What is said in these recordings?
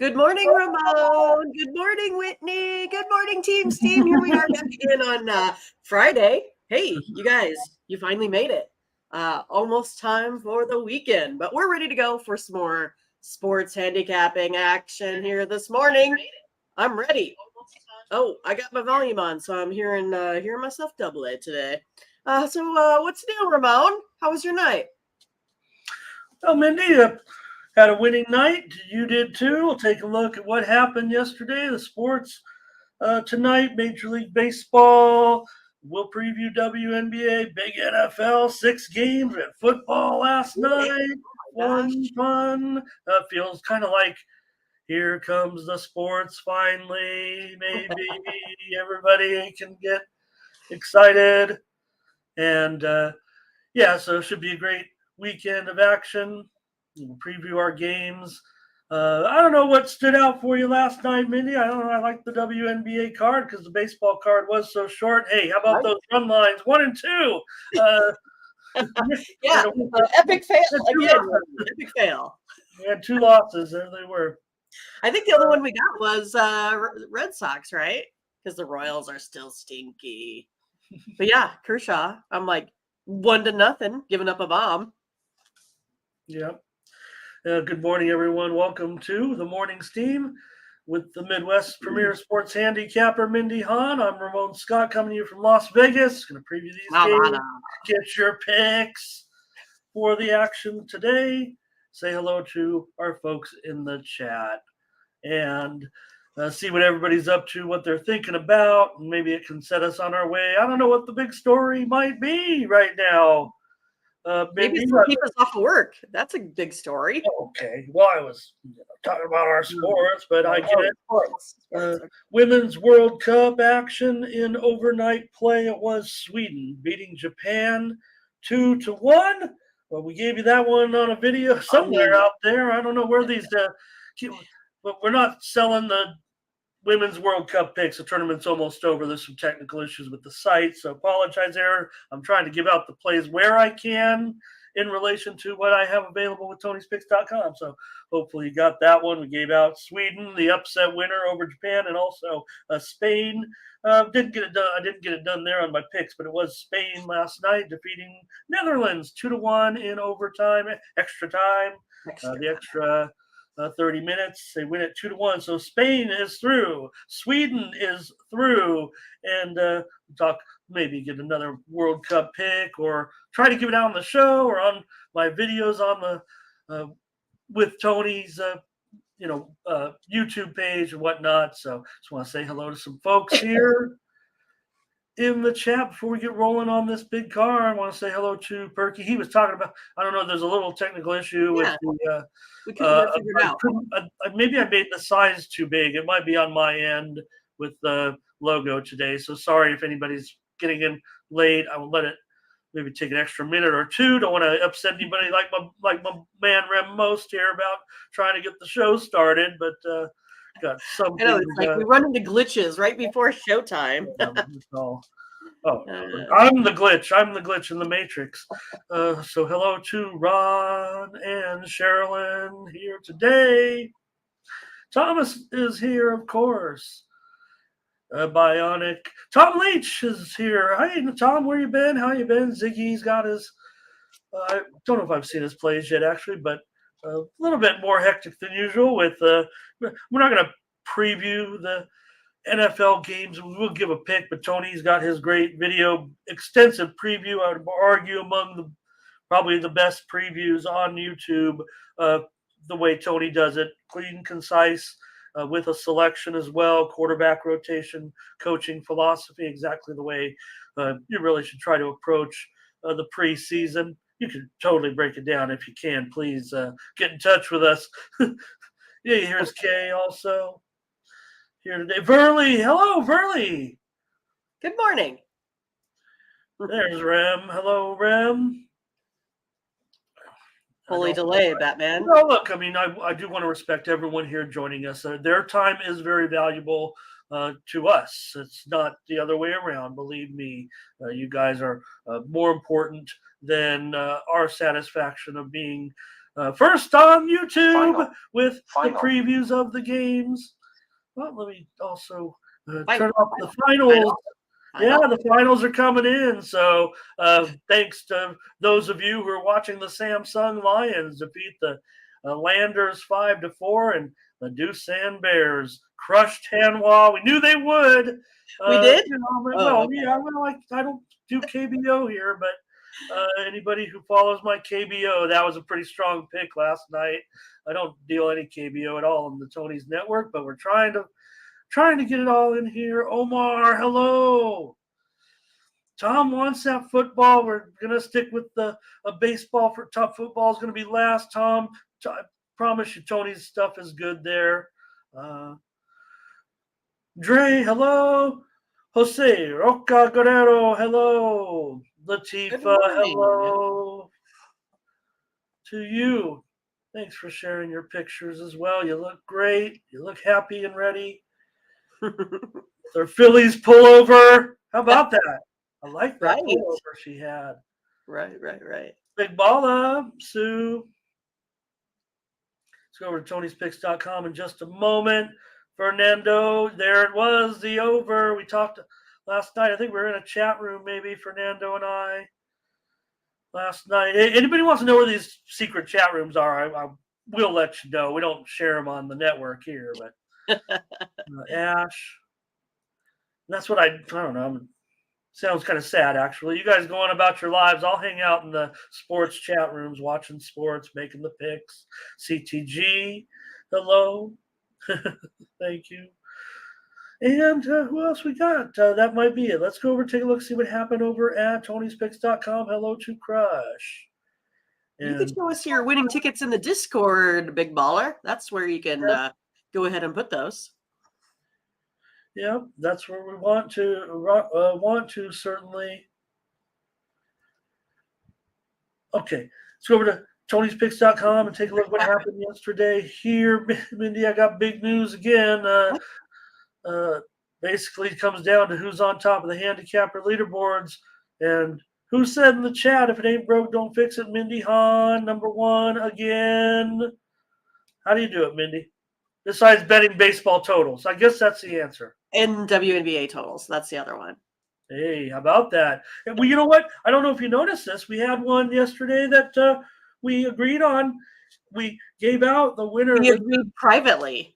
Good morning, Ramon. Good morning, Whitney. Good morning, Team Steam. Here we are back again on Friday. Hey, you guys, you finally made it. Almost time for the weekend, but we're ready to go for some more sports handicapping action here this morning. I'm ready. Oh, I got my volume on, so I'm hearing myself double it today. So what's new, Ramon? How was your night? Well, Mindy, had a winning night. You did too. We'll take a look at what happened yesterday. The sports tonight, Major League Baseball. We'll preview WNBA, big NFL, 6 games. We had football last night. Fun. Feels kind of like here comes the sports finally. Maybe everybody can get excited. And so it should be a great weekend of action. We'll preview our games. I don't know what stood out for you last night, Mindy. I don't know. I like the WNBA card because the baseball card was so short. Hey, how about those run lines 1 and 2? Epic fail again. Epic fail. We had 2 losses. There they were. I think the other one we got was Red Sox, right? Because the Royals are still stinky. But yeah, Kershaw, I'm like 1-0, giving up a bomb. Yep. Good morning, everyone. Welcome to the Morning Steam with the Midwest Premier Sports Handicapper, Mindy Hahne. I'm Ramon Scott coming to you from Las Vegas. Going to preview these games, get your picks for the action today. Say hello to our folks in the chat and see what everybody's up to, what they're thinking about, and maybe it can set us on our way. I don't know what the big story might be right now. Maybe it's keep us off of work. That's a big story. Okay. Well, I was talking about our sports, but I get it. Women's World Cup action in overnight play. It was Sweden beating Japan 2-1. Well, we gave you that one on a video somewhere out there. I don't know where these but we're not selling the Women's World Cup picks. The tournament's almost over. There's some technical issues with the site, so apologize there. I'm trying to give out the plays where I can in relation to what I have available with Tony'sPicks.com. So hopefully you got that one. We gave out Sweden, the upset winner over Japan, and also Spain. Didn't get it done. I didn't get it done there on my picks, but it was Spain last night defeating Netherlands 2-1 in overtime, extra time. The extra 30 minutes. They win it 2-1. So Spain is through. Sweden is through. And talk maybe get another World Cup pick or try to give it out on the show or on my videos on the with Tony's YouTube page and whatnot. So just want to say hello to some folks here in the chat before we get rolling on this big car. I want to say hello to Perky. He was talking about, I don't know, there's a little technical issue with the we couldn't figure it out. Maybe I made the size too big. It might be on my end with the logo today. So sorry if anybody's getting in late. I will let it maybe take an extra minute or two. Don't want to upset anybody like my man Rem Most here about trying to get the show started, but got something. I know, it's like we run into glitches right before showtime. I'm the glitch. I'm the glitch in the Matrix. So hello to Ron and Sherilyn here today. Thomas is here, of course. Bionic. Tom Leach is here. Hey, Tom, where you been? How you been? Ziggy's got his I don't know if I've seen his plays yet, actually, but a little bit more hectic than usual. With we're not going to preview the NFL games. We will give a pick, but Tony's got his great video, extensive preview. I would argue among probably the best previews on YouTube. The way Tony does it, clean, concise, with a selection as well, quarterback rotation, coaching philosophy, exactly the way you really should try to approach the preseason. You can totally break it down. If you can, please get in touch with us. Yeah, here's Kay also here today. Verley, hello, Verley. Good morning. There's Rem. Hello, Rem. Fully delayed, Batman. No, look, I mean, I do want to respect everyone here joining us. Their time is very valuable to us. It's not the other way around. Believe me, you guys are more important than our satisfaction of being First on YouTube with the previews of the games. Well, let me also turn off the finals. Yeah, the finals are coming in. So thanks to those of you who are watching the Samsung Lions defeat the Landers 5-4, and the Doosan Bears crushed Hanwha. We knew they would. We did? I don't do KBO here, but anybody who follows my KBO, that was a pretty strong pick last night. I don't deal any KBO at all on the Tony's Network, but we're trying to get it all in here. Omar, hello. Tom wants that football. We're going to stick with the baseball. For top football is going to be last, Tom. I promise you Tony's stuff is good there. Dre, hello. Jose, Roca Guerrero, hello. Latifa, hello. To you. Thanks for sharing your pictures as well. You look great. You look happy and ready. Their Phillies pullover. How about that? I like that pullover she had. Right. Big Balla, Sue. Let's go over to Tony'sPicks.com in just a moment. Fernando, there it was, the over. We talked last night. I think we were in a chat room, maybe, Fernando and I, last night. Anybody wants to know where these secret chat rooms are, I will let you know. We don't share them on the network here, but Ash. That's what I don't know. Sounds kind of sad, actually. You guys go on about your lives. I'll hang out in the sports chat rooms, watching sports, making the picks. CTG, hello. Thank you. And who else we got? That might be it. Let's go over, take a look, see what happened over at Tony'sPicks.com. Hello to Crush. You can show us your winning tickets in the Discord, Big Baller. That's where you can go ahead and put those. Yeah, that's where we want to certainly. Okay, let's go over to Tony'sPicks.com and take a look at what happened yesterday here. Mindy, I got big news again. Basically, it comes down to who's on top of the handicapper leaderboards. And who said in the chat, if it ain't broke, don't fix it? Mindy Hahne, number one again. How do you do it, Mindy? Besides betting baseball totals. I guess that's the answer. And WNBA totals. That's the other one. Hey, how about that? Well, you know what? I don't know if you noticed this. We had one yesterday that we agreed on. We gave out the winner. We agreed privately.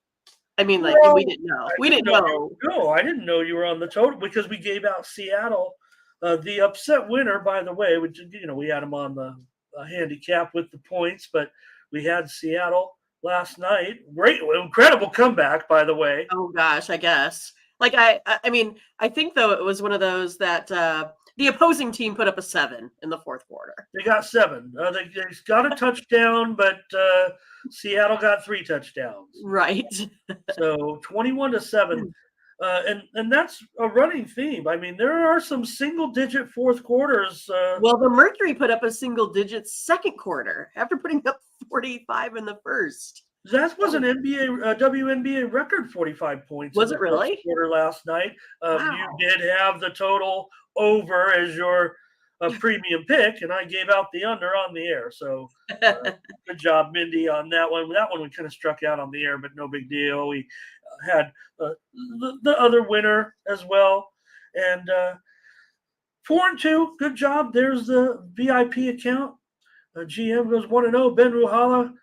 I mean, we didn't know. We didn't know. No, I didn't know you were on the total because we gave out Seattle. The upset winner, by the way, which, we had them on the handicap with the points, but we had Seattle last night. Great, incredible comeback, by the way. Oh gosh, I guess. I mean, I think though it was one of those that the opposing team put up a 7 in the fourth quarter. They got 7. They got a touchdown, but Seattle got 3 touchdowns. Right. So 21-7. And that's a running theme. I mean, there are some single-digit fourth quarters. Well, the Mercury put up a single-digit second quarter after putting up 45 in the first. That was an WNBA record 45 points. Was it really? Quarter last night. Wow. You did have the total over as your premium pick, and I gave out the under on the air. So good job, Mindy, on that one. That one we kind of struck out on the air, but no big deal. We had the other winner as well. And 4-2, good job. There's the VIP account. GM goes 1-0. Ben Ruhala,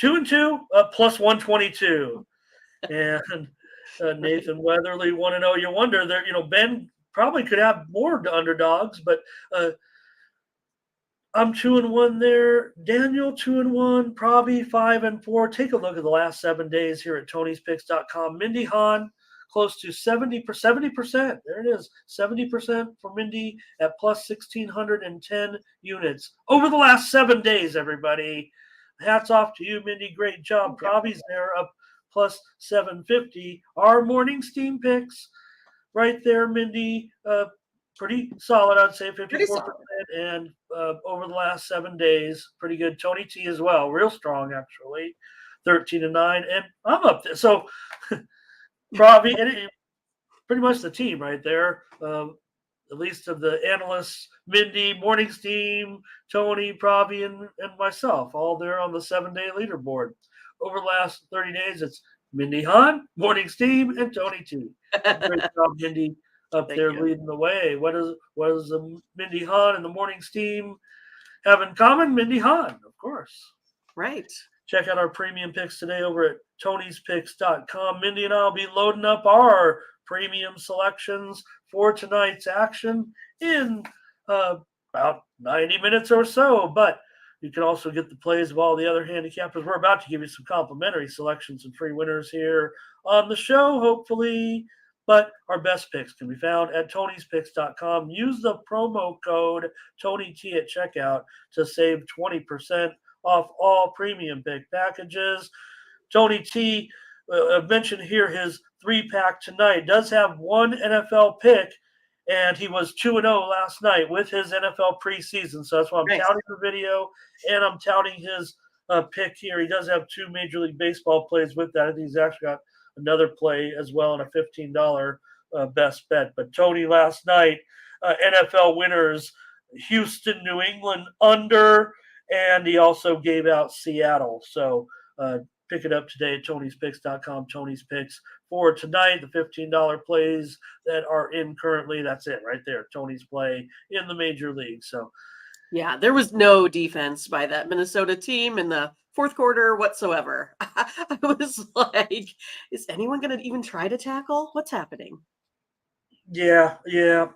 2-2, plus 122. And Nathan Weatherly, 1-0. You wonder there, Ben probably could have more underdogs, but I'm 2-1 there. Daniel 2-1. Pravi 5-4. Take a look at the last 7 days here at Tony'sPicks.com. Mindy Hahne close to 70%. There it is, 70% for Mindy at plus 1,610 units over the last 7 days. Everybody, hats off to you, Mindy. Great job. Pravi's there up plus 750. Our morning steam picks right there, Mindy. Pretty solid, I'd say, 54%. And over the last 7 days, pretty good. Tony T as well, real strong, actually, 13-9. And I'm up there. So, Pravi, pretty much the team right there. at least of the analysts, Mindy, Morning's team, Tony, Pravi, and myself, all there on the 7-day leaderboard. Over the last 30 days, it's Mindy Hahne, Morning's team, and Tony T. Great job, Mindy, up Thank there you. leading the way. What does Mindy Hahne and the Morning's team have in common? Mindy Hahne, of course. Right. Check out our premium picks today over at tonyspicks.com. Mindy and I will be loading up our premium selections for tonight's action in about 90 minutes or so. But you can also get the plays of all the other handicappers. We're about to give you some complimentary selections and free winners here on the show, hopefully. But our best picks can be found at tonyspicks.com. Use the promo code TonyT at checkout to save 20% off all premium pick packages. Tony T mentioned here his 3-pack tonight. Does have one NFL pick, and he was 2-0 last night with his NFL preseason. So that's why I'm touting the video, and I'm touting his pick here. He does have 2 Major League Baseball plays with that. I think he's actually got another play as well, and a $15 best bet. But Tony last night, NFL winners, Houston, New England under, and he also gave out Seattle. So pick it up today at tonyspicks.com. Tony's Picks for tonight. The $15 plays that are in currently, that's it right there. Tony's play in the Major League. So, yeah, there was no defense by that Minnesota team in the fourth quarter whatsoever. I was like, is anyone going to even try to tackle? What's happening? Yeah,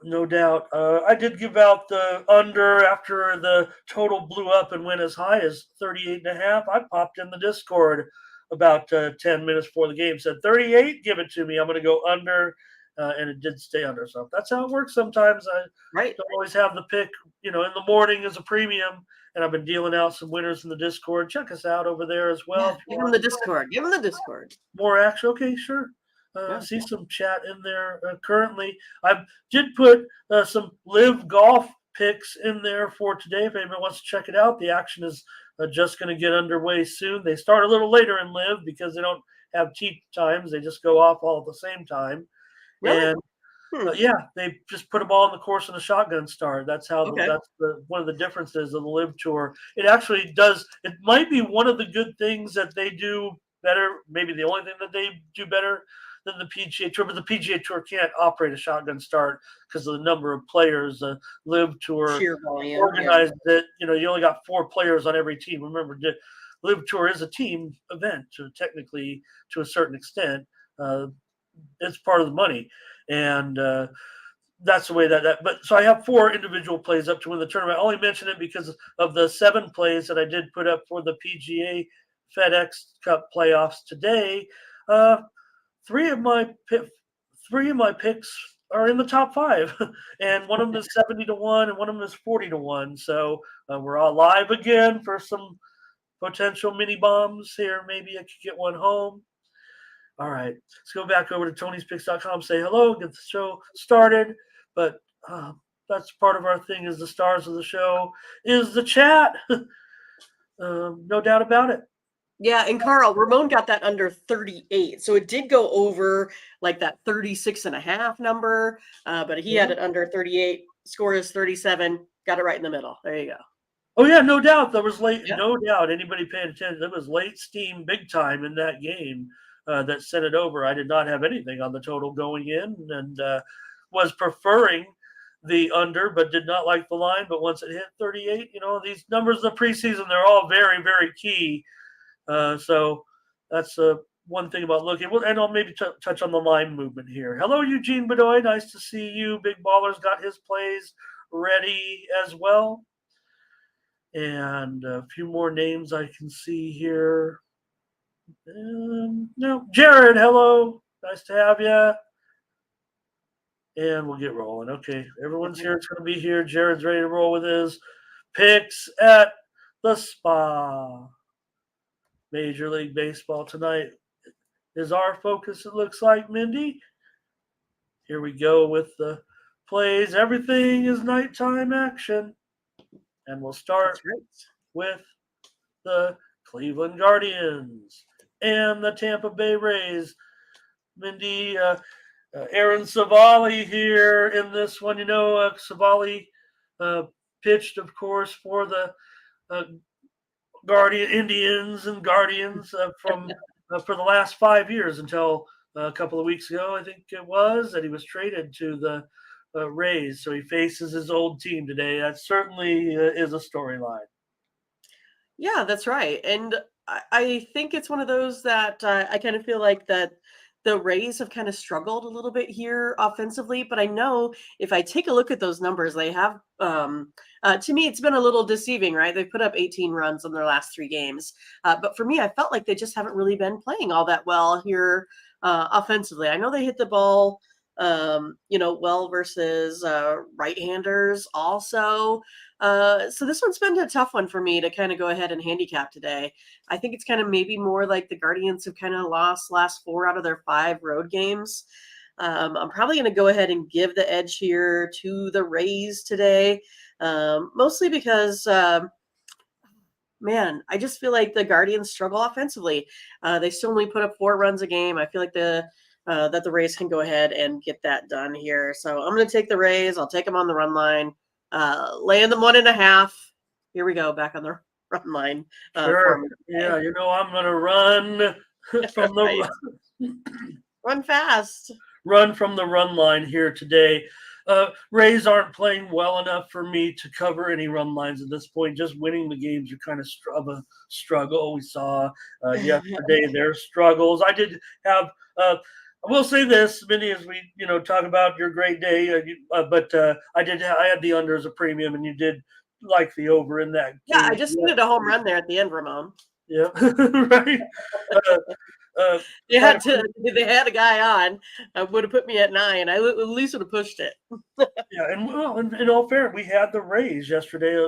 no doubt. I did give out the under after the total blew up and went as high as 38.5. I popped in the Discord about 10 minutes before the game, said 38, give it to me. I'm going to go under, and it did stay under. So that's how it works sometimes. I don't always have the pick, in the morning as a premium, and I've been dealing out some winners in the Discord. Check us out over there as well. Yeah, give them the Discord. Give them the Discord. More action. Okay, sure. See some chat in there currently. I did put some live golf picks in there for today. If anyone wants to check it out, the action is just going to get underway soon. They start a little later in live because they don't have tee times. They just go off all at the same time. Really? And they just put them all on the course in a shotgun start. That's how that's one of the differences of the live tour. It actually does. It might be one of the good things that they do better. Maybe the only thing that they do better than the PGA Tour, but the PGA Tour can't operate a shotgun start because of the number of players. The Live Tour organized that you only got 4 players on every team. Remember, the Live Tour is a team event, technically to a certain extent. It's part of the money, and that's the way that. But so I have 4 individual plays up to win the tournament. I only mention it because of the 7 plays that I did put up for the PGA FedEx Cup playoffs today. 3 of my picks are in the top 5, and one of them is 70-1, and one of them is 40-1. So we're all live again for some potential mini bombs here. Maybe I could get one home. All right, let's go back over to tonyspicks.com, say hello, get the show started. But that's part of our thing, is the stars of the show is the chat. No doubt about it. Yeah, and Carl, Ramon got that under 38. So it did go over like that 36.5 number, but he had it under 38. Score is 37. Got it right in the middle. There you go. Oh, yeah, no doubt. That was late. Yeah. No doubt. Anybody paying attention, that was late steam big time in that game that sent it over. I did not have anything on the total going in, and was preferring the under, but did not like the line. But once it hit 38, these numbers in the preseason, they're all very, very key. So that's one thing about looking. And I'll maybe touch on the line movement here. Hello, Eugene Bedoy. Nice to see you. Big Baller's got his plays ready as well. And a few more names I can see here. No, Jared, hello. Nice to have you. And we'll get rolling. Okay, everyone's here. It's going to be here. Jared's ready to roll with his picks at the spa. Major League Baseball tonight is our focus, it looks like, Mindy. Here we go with the plays. Everything is nighttime action. And we'll start with the Cleveland Guardians and the Tampa Bay Rays. Mindy, Aaron Savali here in this one. Savali pitched, of course, for the Guardian Indians and Guardians from for the last 5 years until a couple of weeks ago, I think it was, that he was traded to the Rays. So he faces his old team today. That certainly is a storyline. Yeah, that's right. And I think it's one of those that I kind of feel like that the Rays have kind of struggled a little bit here offensively. But I know if I take a look at those numbers, they have, to me, it's been a little deceiving, right? They've put up 18 runs in their last 3 games. But for me, I felt like they just haven't really been playing all that well here offensively. I know they hit the ball, well versus right-handers also. So this one's been a tough one for me to kind of go ahead and handicap today. I think it's kind of maybe more like the Guardians have kind of lost last 4 out of their 5 road games. I'm probably going to go ahead and give the edge here to the Rays today, mostly because, man, I just feel like the Guardians struggle offensively. They still only put up 4 runs a game. I feel like that the Rays can go ahead and get that done here. So I'm going to take the Rays. I'll take them on the run line. Laying them 1.5. Here we go, back on the run line. Sure. Yeah, I'm going to run from the run fast. Run from the run line here today. Rays aren't playing well enough for me to cover any run lines at this point. Just winning the games are kind of a struggle. We saw yesterday their struggles. I did have. I will say this, Mindy, as we talk about your great day, but I had the under as a premium, and you did like the over in that game. Yeah, I just needed a home run there at the end, Ramon. Yeah, right. They had a guy on. Would have put me at 9. I at least would have pushed it. Yeah, and in all fair, we had the Rays yesterday.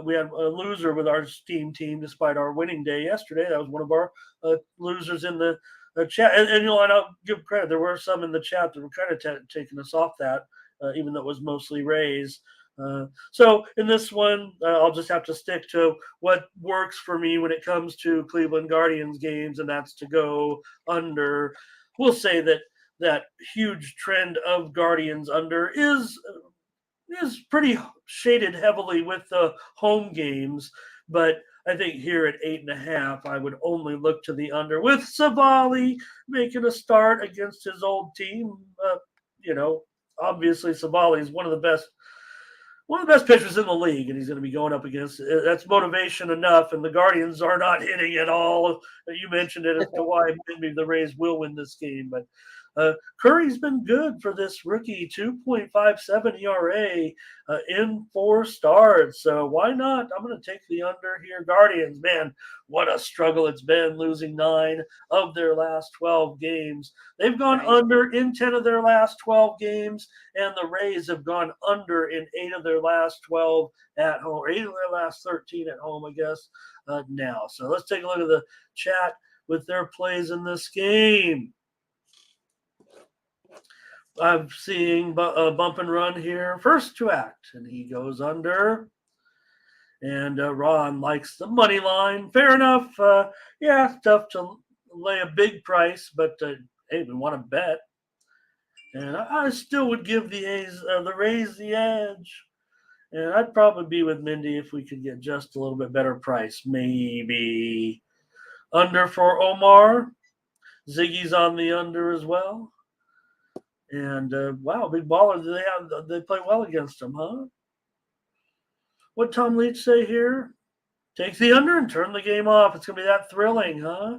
We had a loser with our Steam team, despite our winning day yesterday. That was one of our losers in the chat. And I'll give credit. There were some in the chat that were kind of taking us off that, even though it was mostly Rays. So in this one, I'll just have to stick to what works for me when it comes to Cleveland Guardians games, and that's to go under. We'll say that huge trend of Guardians under is pretty shaded heavily with the home games, but I think here at 8.5, I would only look to the under with Savali making a start against his old team. Obviously Savali is one of the best pitchers in the league, and he's going to be going up against. That's motivation enough, and the Guardians are not hitting at all. You mentioned it as to why maybe the Rays will win this game, but Curry's been good for this rookie, 2.57 ERA in 4 starts. So why not? I'm going to take the under here. Guardians, man, what a struggle it's been, losing 9 of their last 12 games. They've gone under in 10 of their last 12 games, and the Rays have gone under in 8 of their last 12 at home, or 8 of their last 13 at home, I guess, now. So let's take a look at the chat with their plays in this game. I'm seeing a bump and run here. First to act, and he goes under. And Ron likes the money line. Fair enough. It's tough to lay a big price, but hey, we want to bet. And I still would give the Rays the edge. And I'd probably be with Mindy if we could get just a little bit better price. Maybe under for Omar. Ziggy's on the under as well. And wow, big baller. They play well against them, huh? What Tom Leach say here? Take the under and turn the game off. It's gonna be that thrilling, huh?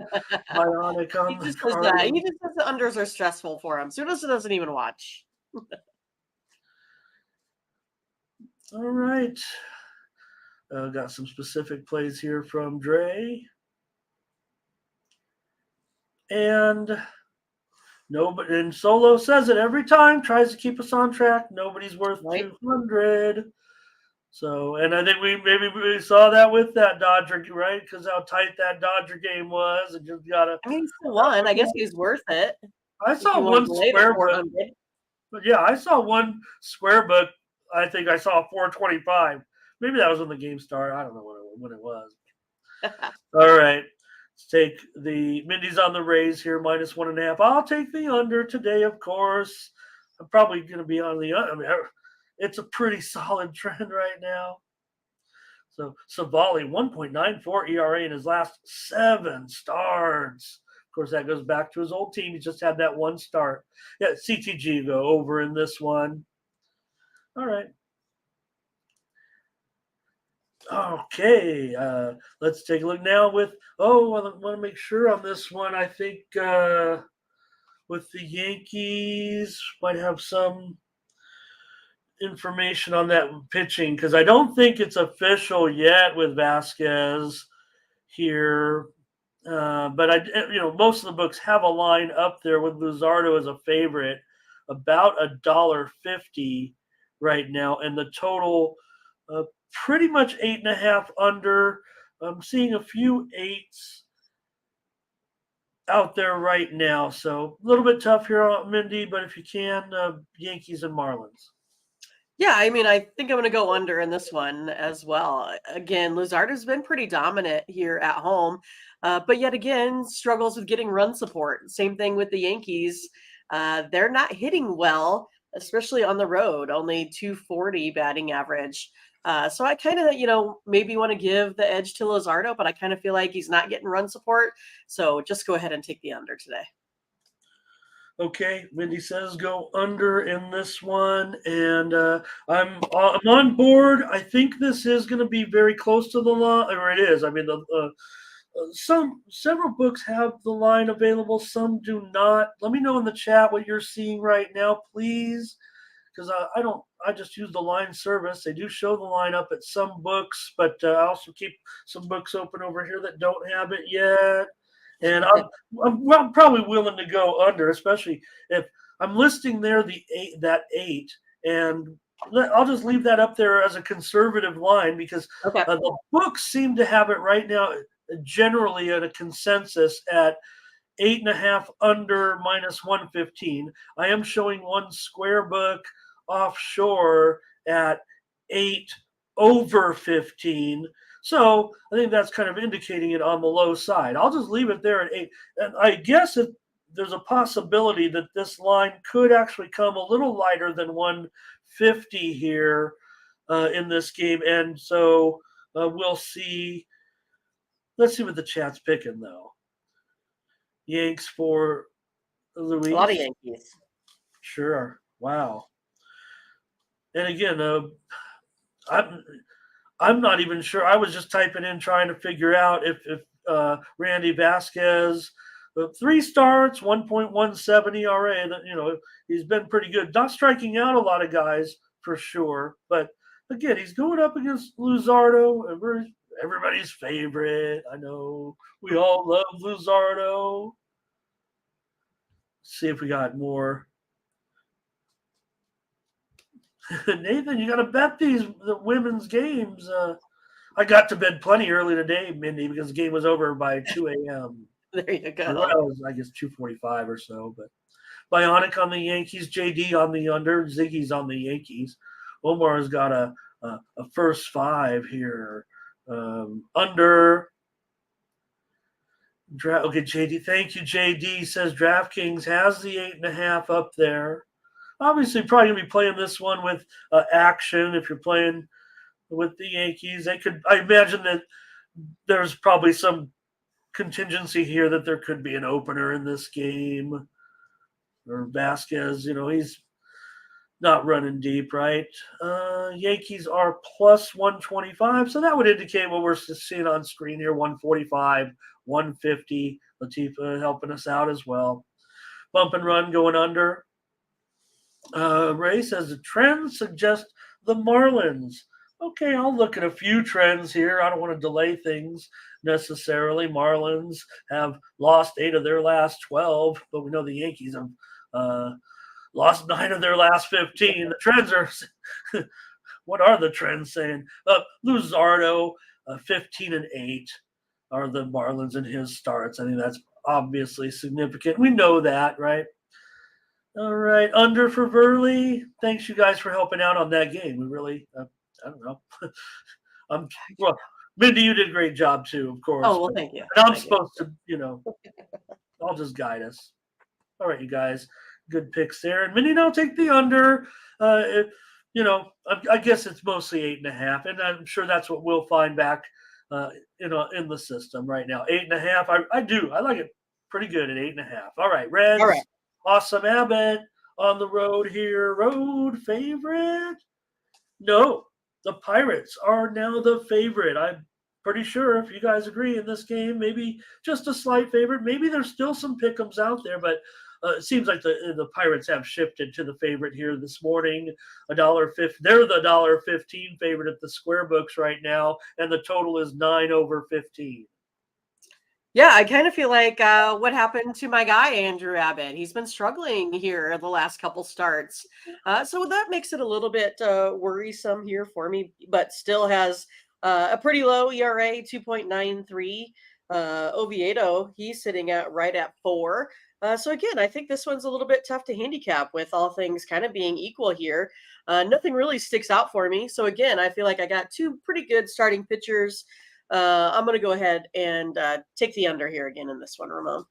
Bionic on he just says that. He just says the unders are stressful for him. So he doesn't even watch. All right. Got some specific plays here from Dre. And Solo says it every time, tries to keep us on track. Nobody's worth 200. So, and I think we saw that with that Dodger, right? Because how tight that Dodger game was. And just gotta. I mean, he still won. I guess he's worth it. I saw one square book. But yeah, I saw one square book. I think I saw 425. Maybe that was when the game started. I don't know when it was. All right. Let's take Mindy's on the Rays here, -1.5. I'll take the under today, of course. I'm probably going to be on the under. I mean, it's a pretty solid trend right now. So Savali, 1.94 ERA in his last 7 starts. Of course, that goes back to his old team. He just had that 1 start. Yeah, CTG go over in this one. All right. Okay, let's take a look now with, I want to make sure on this one. I think with the Yankees, might have some information on that pitching, because I don't think it's official yet with Vasquez here. But most of the books have a line up there with Luzardo as a favorite, about $1.50 right now, and the total pretty much 8.5 under. I'm seeing a few 8s out there right now, so a little bit tough here on Mindy, but if you can, Yankees and Marlins. Yeah, I mean, I think I'm going to go under in this one as well. Again, Luzardo's been pretty dominant here at home, but yet again, struggles with getting run support. Same thing with the Yankees. They're not hitting well, especially on the road, only 240 batting average. So I kind of, maybe want to give the edge to Luzardo, but I kind of feel like he's not getting run support. So just go ahead and take the under today. Okay, Mindy says go under in this one, and I'm on board. I think this is going to be very close to the line, or it is. I mean, several books have the line available, some do not. Let me know in the chat what you're seeing right now, please, because I just use the line service. They do show the line up at some books, but I also keep some books open over here that don't have it yet. And I'm probably willing to go under, especially if I'm listing there that 8, and I'll just leave that up there as a conservative line, because the books seem to have it right now generally at a consensus at 8.5 under -115. I am showing one square book offshore at 8 over 15. So I think that's kind of indicating it on the low side. I'll just leave it there at 8. And I guess there's a possibility that this line could actually come a little lighter than 150 here in this game. And so we'll see. Let's see what the chat's picking, though. Yanks for Luis. A lot of Yankees. Sure. Wow. And again, I'm not even sure. I was just typing in trying to figure out if Randy Vasquez, 3 starts, 1.17 ERA. That he's been pretty good. Not striking out a lot of guys for sure, but again, he's going up against Luzardo, everybody's favorite. I know we all love Luzardo. See if we got more. Nathan, you got to bet the women's games. I got to bed plenty early today, Mindy, because the game was over by 2 a.m. There you go. Well, it was, I guess, 2:45 or so. But Bionic on the Yankees, JD on the under, Ziggy's on the Yankees. Omar's got a first 5 here. Under. Okay, JD. Thank you, JD. Says DraftKings has the 8.5 up there. Obviously, probably going to be playing this one with action. If you're playing with the Yankees, I imagine that there's probably some contingency here that there could be an opener in this game. Or Vasquez, he's not running deep, right? Yankees are plus 125, so that would indicate what we're seeing on screen here: 145, 150. Latifa helping us out as well. Bump and run going under. Ray says the trends suggest the Marlins. Okay, I'll look at a few trends here. I don't want to delay things necessarily. Marlins have lost 8 of their last 12, but we know the Yankees have lost 9 of their last 15. The trends are what are the trends saying? Luzardo, 15-8 are the Marlins in his starts. I think that's obviously significant. We know that, right? All right, under for Verley. Thanks, you guys, for helping out on that game. We really, I don't know. Mindy, you did a great job too, of course. Oh, well, thank you. And I'm Thank supposed to, I'll just guide us. All right, you guys, good picks there. And Mindy, now take the under. I guess it's mostly 8.5, and I'm sure that's what we'll find back, in the system right now. 8.5. I like it pretty good at 8.5. All right, Reds. All right. Awesome Abbott on the road here. Road favorite? No, the Pirates are now the favorite. I'm pretty sure if you guys agree in this game, maybe just a slight favorite. Maybe there's still some pick'ems out there, but it seems like the Pirates have shifted to the favorite here this morning. $1.50. They're the $1.15 favorite at the square books right now, and the total is 9/15. Yeah, I kind of feel like what happened to my guy, Andrew Abbott. He's been struggling here the last couple starts. So that makes it a little bit worrisome here for me, but still has a pretty low ERA, 2.93. Oviedo, he's sitting at right at 4. So again, I think this one's a little bit tough to handicap with all things kind of being equal here. Nothing really sticks out for me. So again, I feel like I got two pretty good starting pitchers. I'm going to go ahead and take the under here again in this one, Ramon.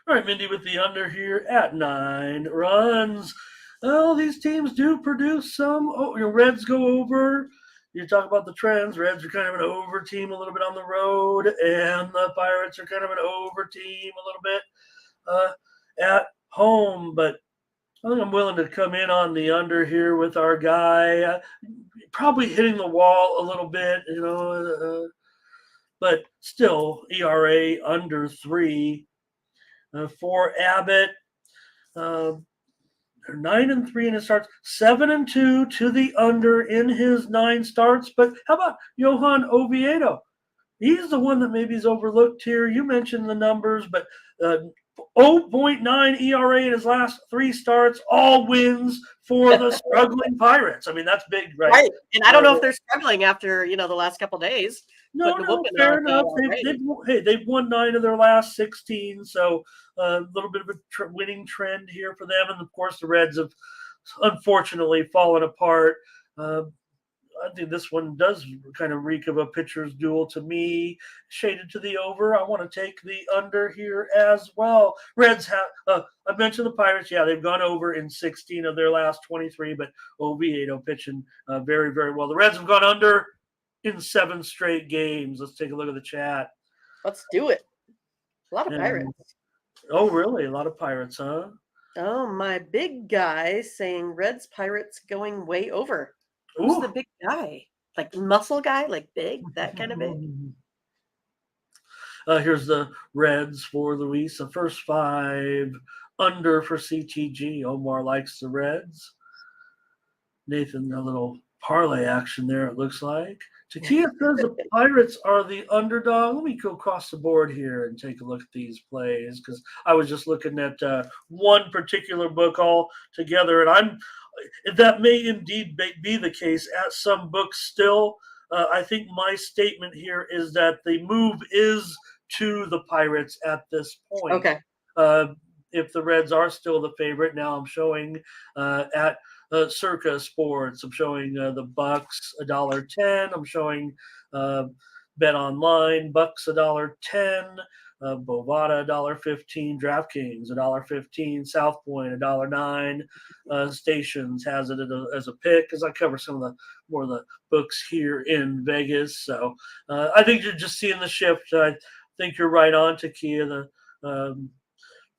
All right, Mindy with the under here at 9 runs. Well, these teams do produce some. Oh, your Reds go over. You talk about the trends. Reds are kind of an over team a little bit on the road, and the Pirates are kind of an over team a little bit at home. But I think I'm willing to come in on the under here with our guy. Probably hitting the wall a little bit, but still ERA under 3 for Abbott. They're 9-3 in his starts, 7-2 to the under in his 9 starts. But how about Johan Oviedo? He's the one that maybe is overlooked here. You mentioned the numbers, but 0.9 ERA in his last 3 starts, all wins for the struggling Pirates. I mean, that's big, right? Right. And I don't know if they're struggling after, the last couple of days. No, fair enough. They've won 9 of their last 16, so a little bit of a winning trend here for them. And of course, the Reds have unfortunately fallen apart. I think this one does kind of reek of a pitcher's duel to me. Shaded to the over. I want to take the under here as well. Reds have, I mentioned the Pirates. Yeah, they've gone over in 16 of their last 23, but Oviedo pitching very, very well. The Reds have gone under in 7 straight games. Let's take a look at the chat. Let's do it. A lot of Pirates. Oh, really? A lot of Pirates, huh? Oh, my big guy saying Reds Pirates going way over. Who's the big guy? Like muscle guy? Like big? That kind of big? Here's the Reds for Luis. The first 5 under for CTG. Omar likes the Reds. Nathan, a little parlay action there, it looks like. Takia says the Pirates are the underdog. Let me go across the board here and take a look at these plays, because I was just looking at one particular book all together, and that may indeed be the case at some books still. I think my statement here is that the move is to the Pirates at this point. Okay. If the Reds are still the favorite, now I'm showing at Circa Sports. I'm showing the Bucks $1.10. I'm showing Bet Online Bucks $1.10. Bovada $1.15, DraftKings $1.15, South Point $1.09. Stations has it as a pick, because I cover some of the more of the books here in Vegas. So I think you're just seeing the shift. I think you're right on, Takia. The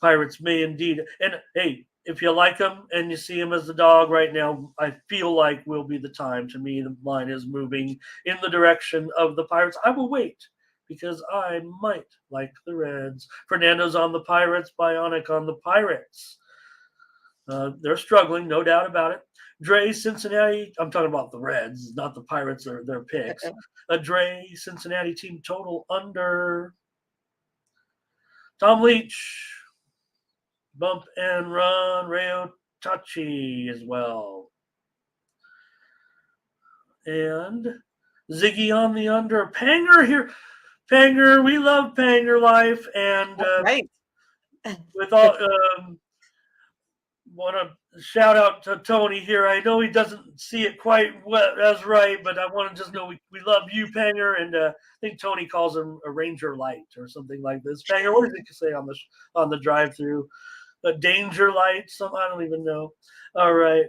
Pirates may indeed, and hey, if you like them and you see them as the dog right now, I feel like will be the time. To me, the line is moving in the direction of the Pirates. I will wait, because I might like the Reds. Fernando's on the Pirates. Bionic on the Pirates. They're struggling, no doubt about it. Dre, Cincinnati. I'm talking about the Reds, not the Pirates or their picks. Dre, Cincinnati team total under. Tom Leach. Bump and run. Rayo Tachi as well. And Ziggy on the under. Panger here. Panger, we love Panger life, and right. with all shout out to Tony here. I know he doesn't see it quite as right, but I want to just know we love you, Panger, and I think Tony calls him a Ranger Light or something like this. Panger, what does he say on the drive-through? A Danger Light? I don't even know. All right.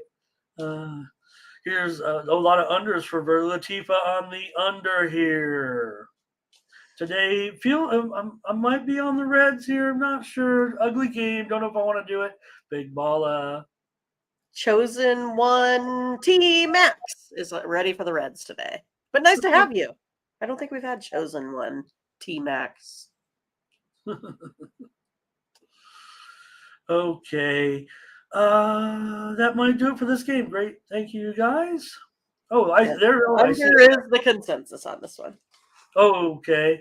Here's a lot of unders for Latifa on the under here. Today, I might be on the Reds here. I'm not sure. Ugly game. Don't know if I want to do it. Big ball. Chosen one T Max is ready for the Reds today. But nice to have you. I don't think we've had chosen one T Max. Okay. That might do it for this game. Great. Thank you, guys. Oh, Under is the consensus on this one. Oh, okay.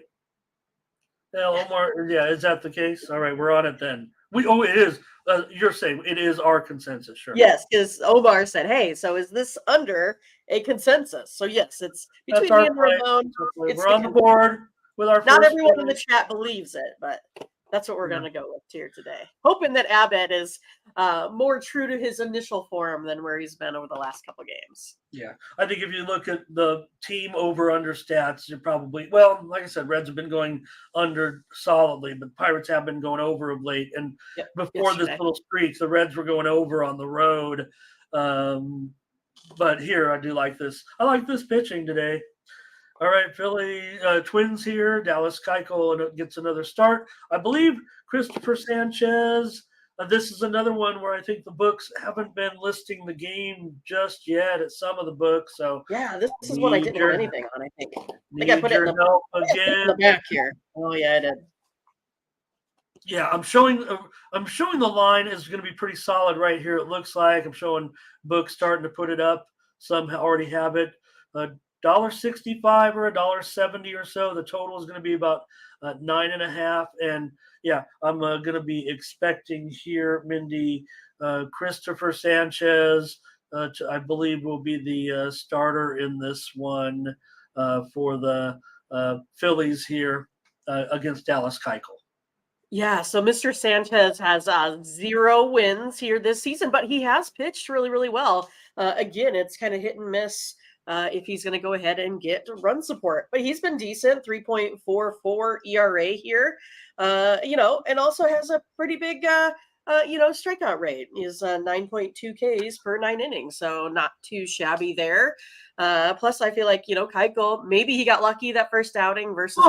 Yeah, Omar. Yeah, is that the case? All right, we're on it then. It is. You're saying it is our consensus, sure. Yes, because Omar said, "Hey, so is this under a consensus?" So yes, it's between me and Ramon. We're on the board with our. Not everyone in the chat believes it, but that's what we're going to go with here today. Hoping that Abed is more true to his initial form than where he's been over the last couple games. Yeah, I think if you look at the team over/under stats, you're probably, well, like I said, Reds have been going under solidly, but Pirates have been going over of late. And before this little streak, the Reds were going over on the road. But here, I do like this. I like this pitching today. All right, Philly Twins here. Dallas Keuchel gets another start. I believe Christopher Sanchez. This is another one where I think the books haven't been listing the game just yet at some of the books. So yeah, this is one I didn't have anything on. I think I put it in the back here. Oh yeah, I did. Yeah, I'm showing the line is going to be pretty solid right here. It looks like I'm showing books starting to put it up. Some already have it. $1.65 or $1.70 or so. The total is going to be about 9.5. And yeah, I'm going to be expecting here, Mindy, Christopher Sanchez, I believe will be the starter in this one for the Phillies here against Dallas Keuchel. Yeah, so Mr. Sanchez has 0 wins here this season, but he has pitched really, really well. Again, it's kind of hit and miss if he's going to go ahead and get run support. But he's been decent, 3.44 ERA here, and also has a pretty big, strikeout rate. He's 9.2 Ks per 9 innings, so not too shabby there. Plus, I feel like, Keuchel, maybe he got lucky that first outing versus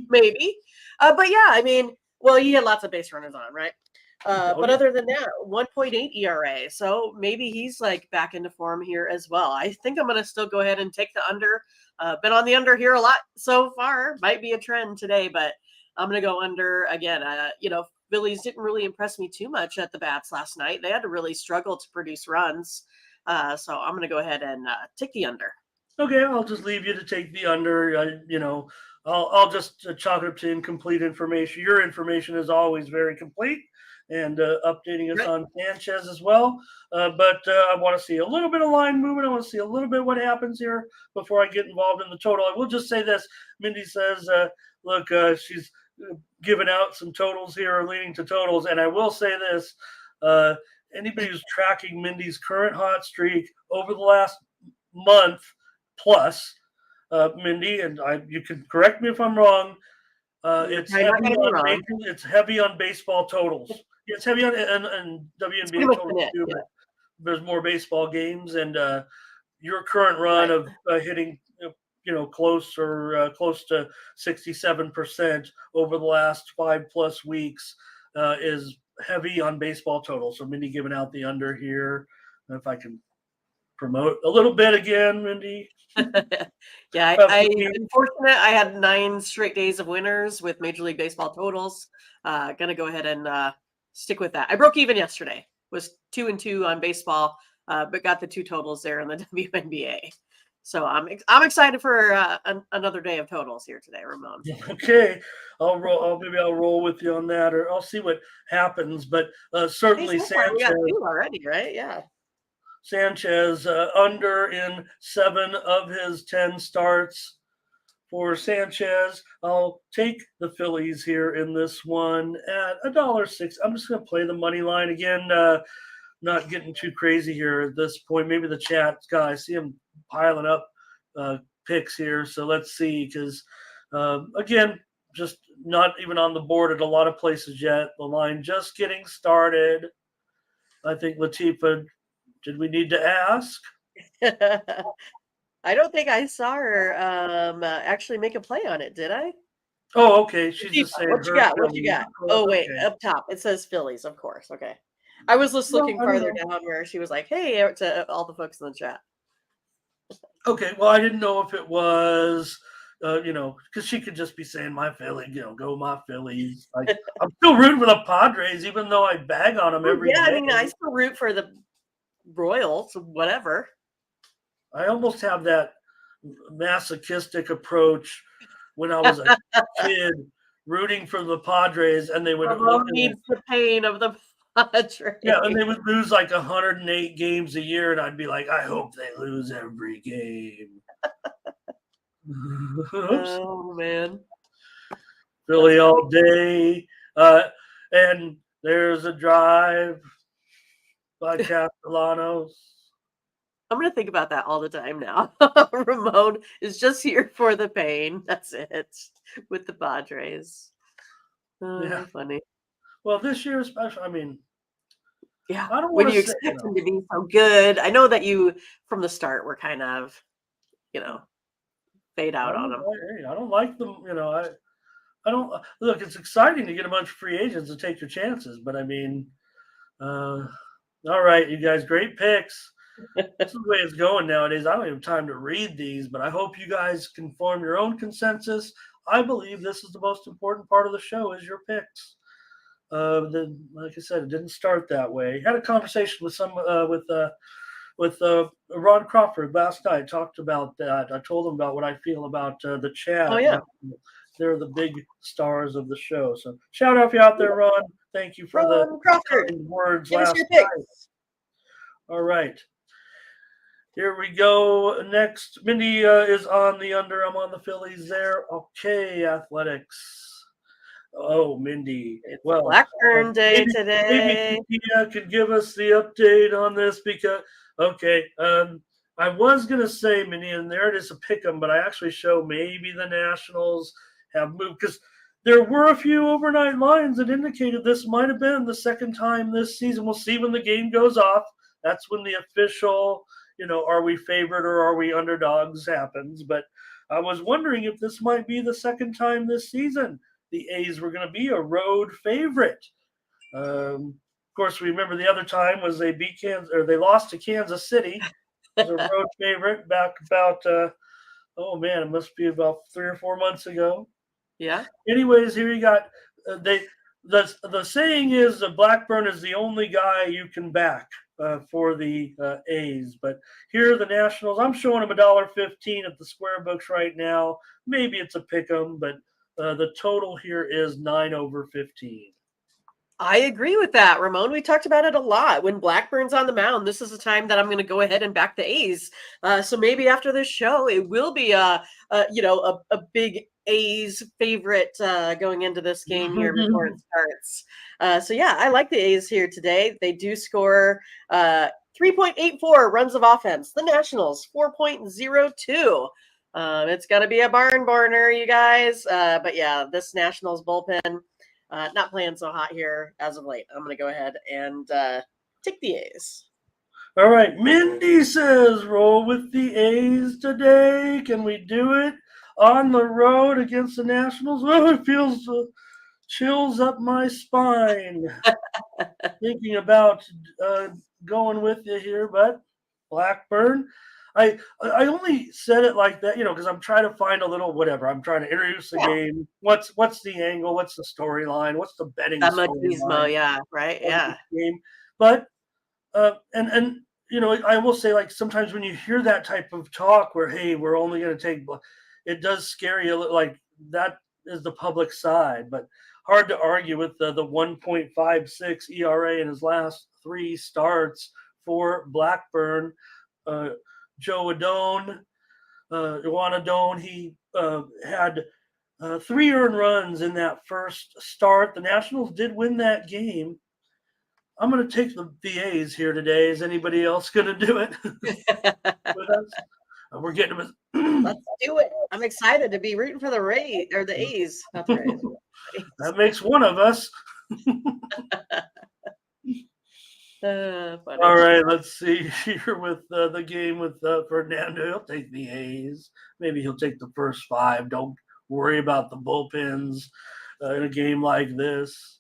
maybe. But yeah, I mean, well, he had lots of base runners on, right? But other than that, 1.8 ERA. So maybe he's like back into form here as well. I think I'm going to still go ahead and take the under. Been on the under here a lot so far. Might be a trend today, but I'm going to go under again. Phillies didn't really impress me too much at the bats last night. They had to really struggle to produce runs. So I'm going to go ahead and take the under. Okay, I'll just leave you to take the under. I'll just chalk it up to incomplete information. Your information is always very complete, and updating us on Sanchez as well. But I want to see a little bit of line movement. I want to see a little bit what happens here before I get involved in the total. I will just say this. Mindy says, look, she's giving out some totals here or leading to totals. And I will say this. Anybody who's tracking Mindy's current hot streak over the last month plus, Mindy, and you can correct me if I'm wrong. It's heavy on baseball totals. It's heavy on and WNBA totals too. But there's more baseball games, and your current run of hitting, close to 67% over the last 5+ weeks is heavy on baseball totals. So Mindy giving out the under here. If I can promote a little bit again, Mindy. Yeah, I'm fortunate. I had 9 straight days of winners with Major League Baseball totals. Gonna go ahead and stick with that. I broke even yesterday. Was 2-2 on baseball, but got the 2 totals there in the WNBA. So I'm excited for another day of totals here today, Ramon. Okay, I'll roll with you on that, or I'll see what happens. But certainly Sanchez. We got 2 already, right? Yeah. Sanchez under in 7 of his 10 starts. For Sanchez, I'll take the Phillies here in this one at $1.06. I'm just going to play the money line again. not getting too crazy here at this point. Maybe the chat guy, I see him piling up picks here. So let's see, because again, just not even on the board at a lot of places yet. The line just getting started. I think Latifa, did we need to ask? I don't think I saw her actually make a play on it, did I? Oh, okay. She's just saying what you her got? What you Phillies. got? Oh, wait, Okay. up top it says Phillies, of course. Okay, I was just Well, looking I don't farther know. down where she was like, "Hey," to all the folks in the chat. Okay. Well, I didn't know if it was, because she could just be saying my Philly, go my Phillies. I'm still rooting for the Padres, even though I bag on them every Yeah, I day. mean, I still root for the Royals, whatever. I almost have that masochistic approach when I was a kid rooting for the Padres, and they would look Ramon at needs the pain of the Padres. yeah, and they would lose like 108 games a year, and I'd be like, I hope they lose every game. Oops. Oh man, Philly all day. And there's a drive by Castellanos. I'm gonna think about that all the time now. Ramon is just here for the pain. That's it. With the Padres. Yeah. Funny. Well, this year especially, I mean, Yeah. I don't When want to you say, expect him to be so good. I know that you from the start were kind of, you know, fade out on him. I don't like them. I don't look. It's exciting to get a bunch of free agents and take your chances, but I mean, all right, you guys, great picks. This is the way it's going nowadays. I don't have time to read these, but I hope you guys can form your own consensus. I believe this is the most important part of the show is your picks. Like I said, it didn't start that way. Had a conversation with Ron Crawford last night. Talked about that. I told him about what I feel about the chat. Oh yeah. They're the big stars of the show. So shout out if you're out there, Ron. Thank you for the Ron Crawford. kind words Give us last your night. picks. All right. Here we go. Next, Mindy is on the under. I'm on the Phillies there. Okay, athletics. Oh, Mindy. It's Well, Blackburn Day maybe today. Tia could give us the update on this because, okay, I was going to say, Mindy, and there it is a pick 'em, but I actually show maybe the Nationals have moved because there were a few overnight lines that indicated this might have been the second time this season. We'll see when the game goes off. That's when the official, are we favored or are we underdogs happens. But I was wondering if this might be the second time this season the A's were going to be a road favorite. Of course, we remember the other time was they beat Kansas or they lost to Kansas City. It was a road favorite back about it must be about 3 or 4 months ago. Yeah. Anyways, here you got the saying is Blackburn is the only guy you can back for the A's. But here are the Nationals. I'm showing them $1.15 at the square books right now. Maybe it's a pick 'em, but the total here is 9/15. I agree with that, Ramon. We talked about it a lot. When Blackburn's on the mound, this is the time that I'm going to go ahead and back the A's. So maybe after this show, it will be a big A's favorite going into this game here before it starts. So yeah, I like the A's here today. They do score 3.84 runs of offense. The Nationals 4.02. It's going to be a barn burner, you guys. But yeah, this Nationals bullpen. Not playing so hot here as of late. I'm going to go ahead and take the A's. All right. Mindy says, roll with the A's today. Can we do it on the road against the Nationals? Well, it feels chills up my spine thinking about going with you here, but Blackburn. I only said it like that, because I'm trying to find a little whatever. I'm trying to introduce the game. What's the angle? What's the storyline? What's the betting storyline? Yeah, right. Yeah. Game. But and I will say, like, sometimes when you hear that type of talk where, hey, we're only going to take, it does scare you. Like, that is the public side, but hard to argue with the 1.56 ERA in his last 3 starts for Blackburn. Joe Adone, Iwan Adone, he had 3 earned runs in that first start. The Nationals did win that game, I'm going to take the A's here today. Is anybody else going to do it with us? We're getting them. Let's do it. I'm excited to be rooting for the Rays or the A's. Not the Rays. That makes one of us. All right, let's see here with the game with Fernando. He'll take the A's. Maybe he'll take the first 5. Don't worry about the bullpens in a game like this.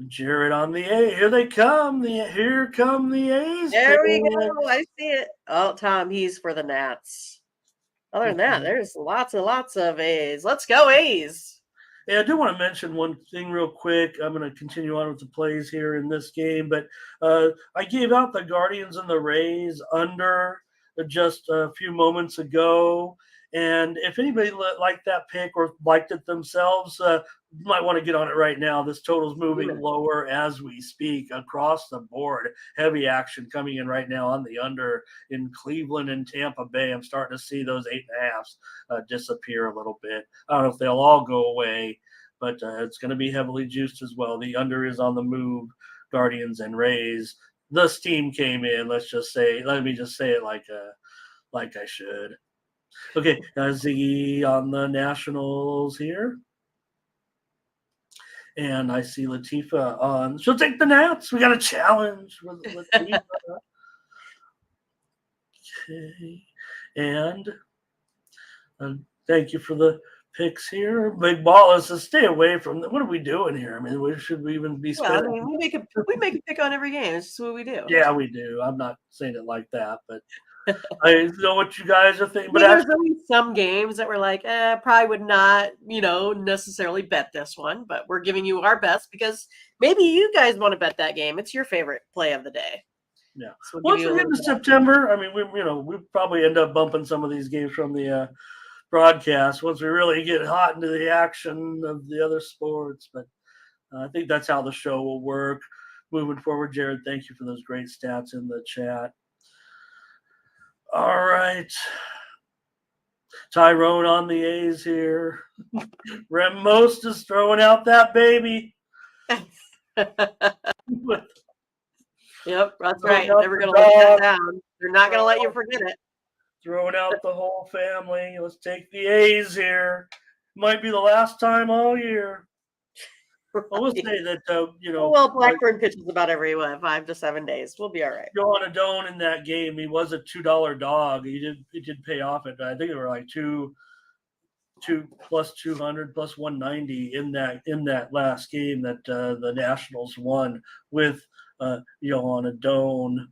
Jared on the A. Here they come. Here come the A's. There we go. I see it. Oh, Tom, he's for the Nats. Other than that, there's lots and lots of A's. Let's go, A's. Yeah, I do want to mention one thing real quick. I'm going to continue on with the plays here in this game, but I gave out the Guardians and the Rays under just a few moments ago. And if anybody liked that pick or liked it themselves, you might want to get on it right now. This total's moving lower as we speak across the board. Heavy action coming in right now on the under in Cleveland and Tampa Bay. I'm starting to see those 8.5s disappear a little bit. I don't know if they'll all go away, but it's going to be heavily juiced as well. The under is on the move. Guardians and Rays. The steam came in. Let me just say it like I should. Okay, Ziggy on the Nationals here. And I see Latifa on. She'll take the Nats. We got a challenge with Latifa. Okay. And thank you for the picks here. Big Ball says stay away from them. What are we doing here? I mean, should we even be spending? Well, I mean, we make a pick on every game. It's just what we do. Yeah, we do. I'm not saying it like that, but I know what you guys are thinking. But there's always some games that we're like, probably would not, necessarily bet this one, but we're giving you our best because maybe you guys want to bet that game. It's your favorite play of the day. Yeah. So once we get into September, I mean, we probably end up bumping some of these games from the broadcast once we really get hot into the action of the other sports. But I think that's how the show will work moving forward. Jared, thank you for those great stats in the chat. All right. Tyrone on the A's here. Most is throwing out that baby. Yep, that's right. Never going to let that down. They're not going to let you forget it. Throwing out the whole family. Let's take the A's here. Might be the last time all year. Right. I will say that, Well, Blackburn pitches about every 5 to 7 days. We'll be all right. Johanna Doan in that game, he was a $2 dog. He did pay off it. I think it were like two plus 200 plus 190 in that last game that the Nationals won with Johanna Doan.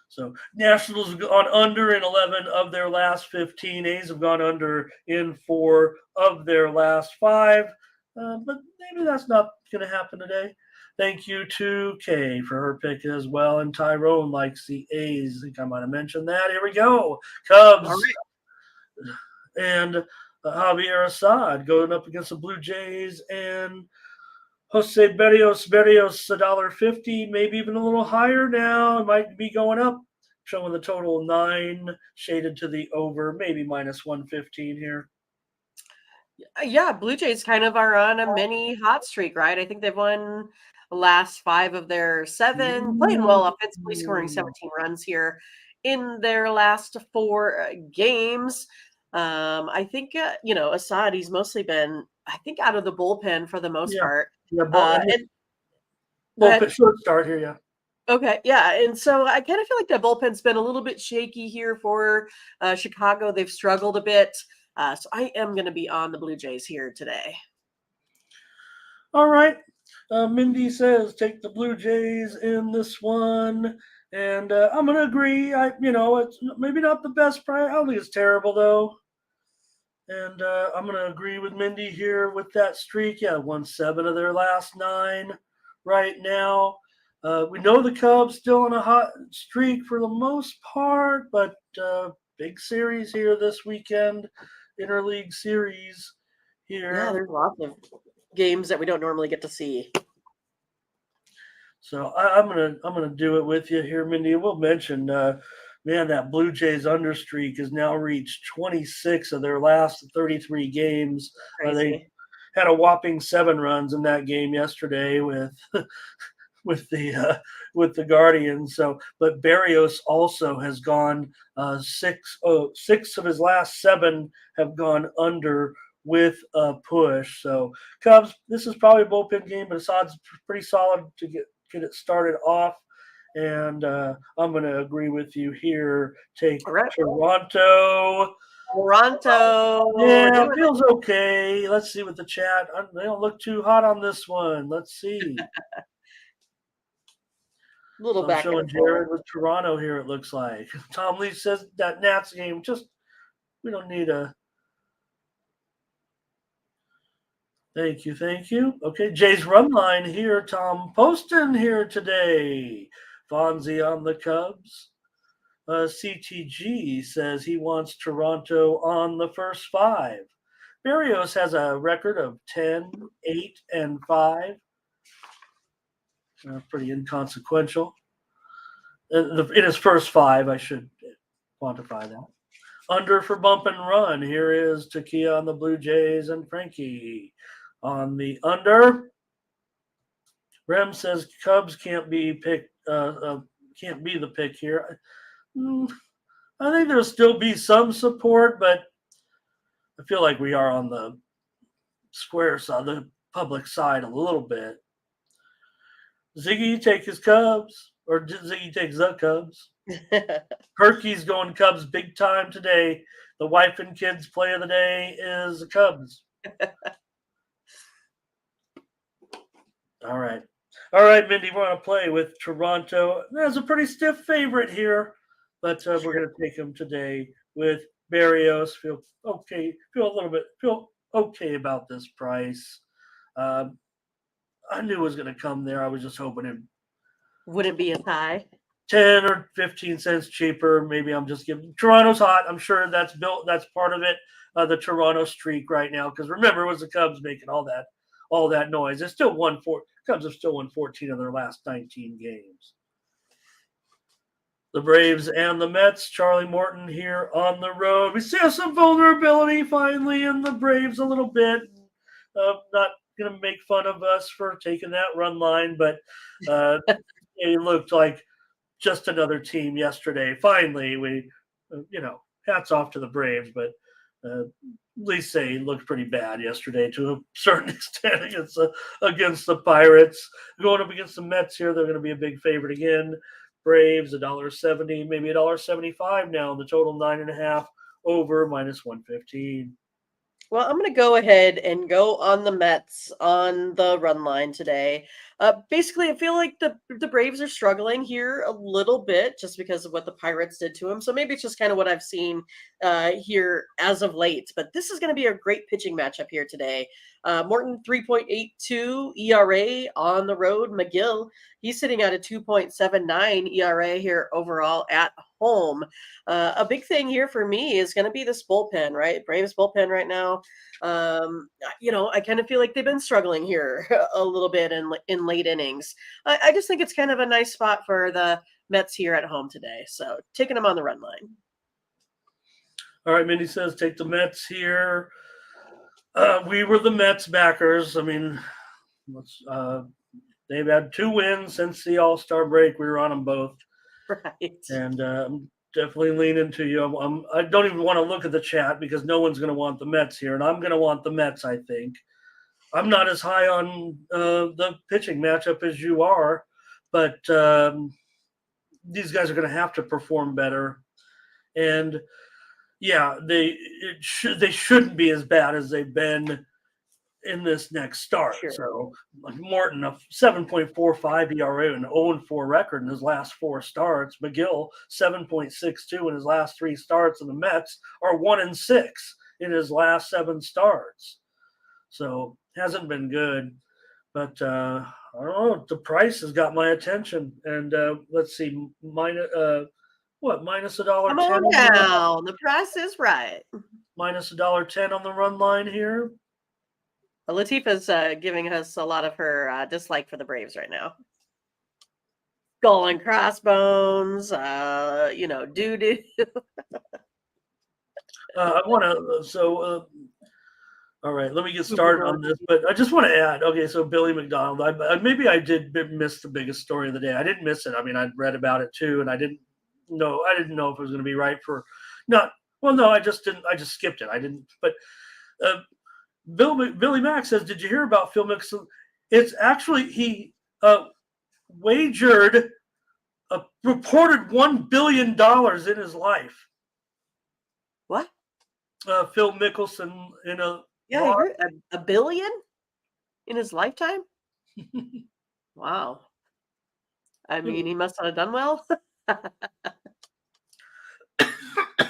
So Nationals have gone under in 11 of their last 15. A's have gone under in 4 of their last 5. But maybe that's not going to happen today. Thank you to Kay for her pick as well. And Tyrone likes the A's. I think I might have mentioned that. Here we go. Cubs. Right. And Javier Assad going up against the Blue Jays. And Jose Berrios, $1.50, maybe even a little higher now. It might be going up. Showing the total 9, shaded to the over, maybe minus 115 here. Yeah, Blue Jays kind of are on a mini hot streak, right? I think they've won the last 5 of their 7, playing well offensively, scoring 17 runs here in their last 4 games. I think, Assad, he's mostly been, I think, out of the bullpen for the most part. Yeah, bullpen short start here, yeah. Okay, yeah, and so I kind of feel like that bullpen's been a little bit shaky here for Chicago. They've struggled a bit. So I am going to be on the Blue Jays here today. All right. Mindy says take the Blue Jays in this one. And I'm going to agree. It's maybe not the best price. I don't think it's terrible, though. And I'm going to agree with Mindy here with that streak. Yeah, won 7 of their last 9 right now. We know the Cubs still on a hot streak for the most part, but big series here this weekend. Interleague series here. Yeah, there's lots of games that we don't normally get to see. So I'm gonna do it with you here, Mindy. We'll mention, that Blue Jays understreak has now reached 26 of their last 33 games. They had a whopping 7 runs in that game yesterday with with the Guardians. So, but Barrios also has gone six of his last 7 have gone under with a push. So Cubs, this is probably a bullpen game, but it's odds pretty solid to get it started off. And I'm going to agree with you here. Take Toronto. Yeah, it feels okay. Let's see with the chat. They don't look too hot on this one. Let's see. I'm showing Jared with Toronto here, it looks like. Tom Lee says that Nats game, we don't need a. Thank you. Okay, Jay's run line here. Tom Poston here today. Fonzie on the Cubs. CTG says he wants Toronto on the first 5. Barrios has a record of 10, 8, and 5. Pretty inconsequential. In his first 5, I should quantify that. Under for bump and run. Here is Takia on the Blue Jays and Frankie on the under. Rem says Cubs can't be picked. Can't be the pick here. I think there'll still be some support, but I feel like we are on the square side, the public side a little bit. Ziggy take his Cubs, or Ziggy takes the Cubs. Herky's going Cubs big time today. The wife and kids play of the day is the Cubs. All right, Mindy, we're going to play with Toronto. There's a pretty stiff favorite here, but we're going to take them today with Barrios. Feel okay about this price. I knew it was going to come there. I was just hoping it wouldn't be as high. 10 or 15 cents cheaper. Maybe I'm just giving. Toronto's hot. I'm sure that's part of it. The Toronto streak right now, because remember, it was the Cubs making all that noise. It's still Cubs have still won 14 of their last 19 games. The Braves and the Mets. Charlie Morton here on the road. We see some vulnerability finally in the Braves a little bit. Not going to make fun of us for taking that run line, but it looked like just another team yesterday. Finally, we, hats off to the Braves, but at least they looked pretty bad yesterday to a certain extent against the Pirates. Going up against the Mets here, they're going to be a big favorite again. Braves $1.70, maybe $1.75 now. The total 9.5 over -115. Well, I'm going to go ahead and go on the Mets on the run line today. Basically, I feel like the Braves are struggling here a little bit just because of what the Pirates did to them. So maybe it's just kind of what I've seen here as of late. But this is going to be a great pitching matchup here today. Morton, 3.82 ERA on the road. McGill, he's sitting at a 2.79 ERA here overall at home. A big thing here for me is going to be this bullpen, right? Braves bullpen right now. I kind of feel like they've been struggling here a little bit in late innings. I just think it's kind of a nice spot for the Mets here at home today. So taking them on the run line. All right, Mindy says take the Mets here. We were the Mets backers. I mean, they've had 2 wins since the All-Star break. We were on them both. Right. And I'm definitely leaning to you. I don't even want to look at the chat because no one's going to want the Mets here, and I'm going to want the Mets, I think. I'm not as high on the pitching matchup as you are, but these guys are going to have to perform better. And yeah, they shouldn't be as bad as they've been in this next start. Sure. So like Morton, a 7.45 ERA and an 0-4 record in his last 4 starts. McGill, 7.62 in his last 3 starts, and the Mets are 1-6 in his last 7 starts. So hasn't been good. But I don't know. The price has got my attention. And let's see, minus $1.10. Come on down. The price is right. Minus $1.10 on the run line here. Latifah's giving us a lot of her dislike for the Braves right now. Skull and crossbones, doo-doo. I want to. So All right, let me get started on this, but I just want to add. Okay, so Billy McDonald. Maybe I did miss the biggest story of the day. I didn't miss it. I mean, I'd read about it too, and I didn't know. I didn't know if it was going to be right for not. Well, no, I just didn't. I just skipped it. I didn't. But uh, Billy Mack says, "Did you hear about Phil Mickelson? It's actually he wagered a reported $1 billion in his life." What? Phil Mickelson in a Yeah, I heard a billion in his lifetime. Wow. I mean, he must not have done well.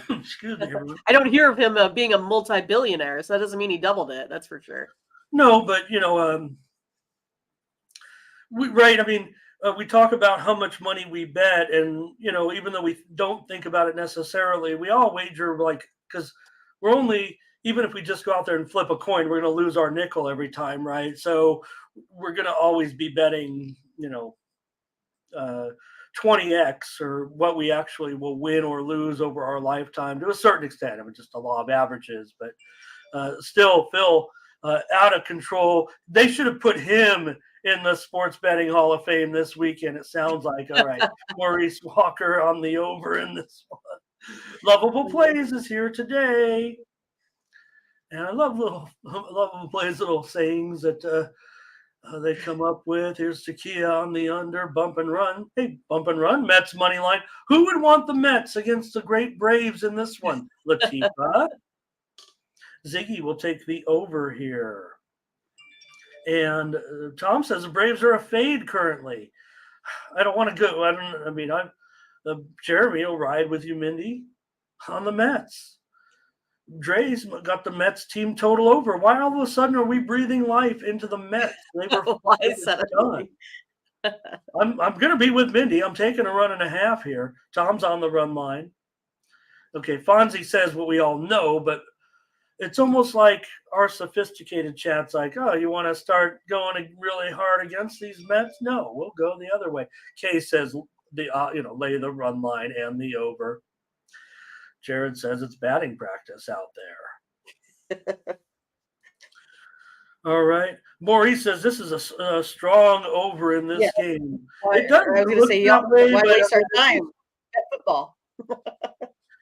Excuse me, everyone. I don't hear of him being a multi-billionaire, so that doesn't mean he doubled it. That's for sure. No, but right. I mean, we talk about how much money we bet, and even though we don't think about it necessarily, we all wager because we're only, even if we just go out there and flip a coin, we're going to lose our nickel every time, right? So we're going to always be betting, 20x or what we actually will win or lose over our lifetime to a certain extent. I mean, just the law of averages, but still, Phil, out of control. They should have put him in the Sports Betting Hall of Fame this weekend. It sounds like. All right, Maurice Walker on the over in this one. Lovable Plays is here today, and I love Lovable Plays little sayings that they come up with. Here's Takia on the under, bump and run. Hey, bump and run, Mets money line. Who would want the Mets against the great Braves in this one? Latifa. Ziggy will take the over here. And Tom says the Braves are a fade currently. I don't want to go. Jeremy will ride with you, Mindy, on the Mets. Dre's got the Mets team total over. Why all of a sudden are we breathing life into the Mets? They were Why suddenly? I'm going to be with Mindy. I'm taking a run and a half here. Tom's on the run line. Okay, Fonzie says what we all know, but it's almost like our sophisticated chat's like, oh, you want to start going really hard against these Mets? No, we'll go the other way. Kay says lay the run line and the over. Jared says it's batting practice out there. All right. Maurice says this is a strong over in this game. It doesn't. I was going to say, why waste our time at football?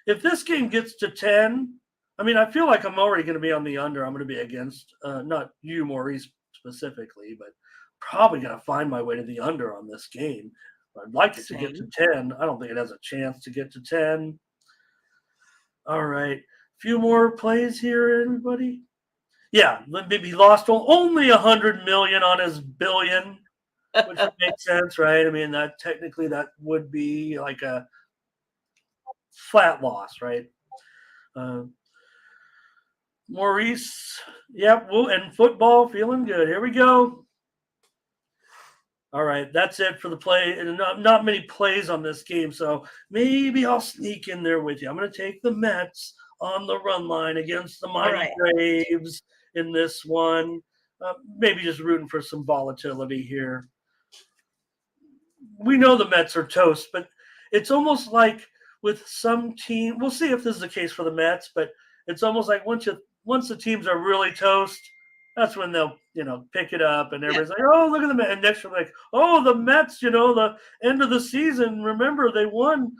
If this game gets to 10, I mean, I feel like I'm already going to be on the under. I'm going to be against, not you, Maurice, specifically, but probably going to find my way to the under on this game. I'd like it to get to 10. I don't think it has a chance to get to 10. All right. A few more plays here, everybody. Yeah, maybe he lost only $100 million on his billion, which would make sense, right? I mean, that technically that would be like a flat loss, right? Maurice, yep, and football feeling good. Here we go. All right, that's it for the play. And not many plays on this game, so maybe I'll sneak in there with you. I'm going to take the Mets on the run line against the mighty Braves in this one. Maybe just rooting for some volatility here. We know the Mets are toast, but it's almost like with some team, we'll see if this is the case for the Mets, but it's almost like once the teams are really toast, that's when they'll, pick it up and everybody's like, oh, look at the Mets. And next we're like, oh, the Mets, the end of the season, remember they won,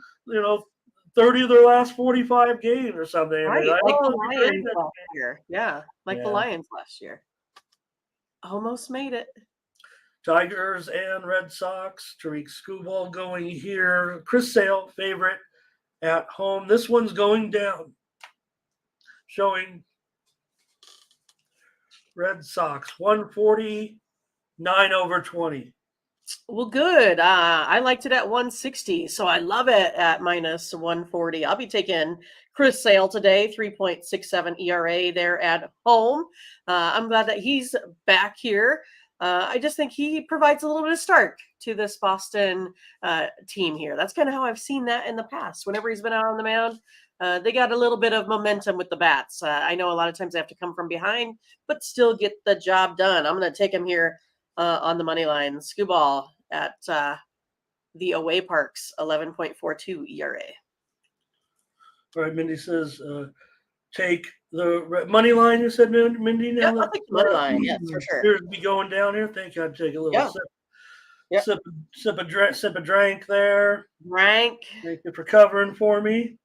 30 of their last 45 games or something. Right, like the Lions last year. Yeah, the Lions last year. Almost made it. Tigers and Red Sox. Tariq Skubal going here. Chris Sale, favorite at home. This one's going down. Showing Red Sox 140, 9/20. Well, good. I liked it at 160, so I love it at minus 140. I'll be taking Chris Sale today, 3.67 ERA there at home. I'm glad that he's back here. I just think he provides a little bit of start to this Boston team here. That's kind of how I've seen that in the past. Whenever he's been out on the mound, they got a little bit of momentum with the bats. I know a lot of times they have to come from behind, but still get the job done. I'm going to take him here on the money line. Skubal at the away parks, 11.42 ERA. All right, Mindy says take the money line. You said, Mindy. Now I'll take the money line. Yes, for sure. Appears to be going down here. Thank you. I'd take a little sip. Yep. Sip of drink there. Rank. Thank you for covering for me.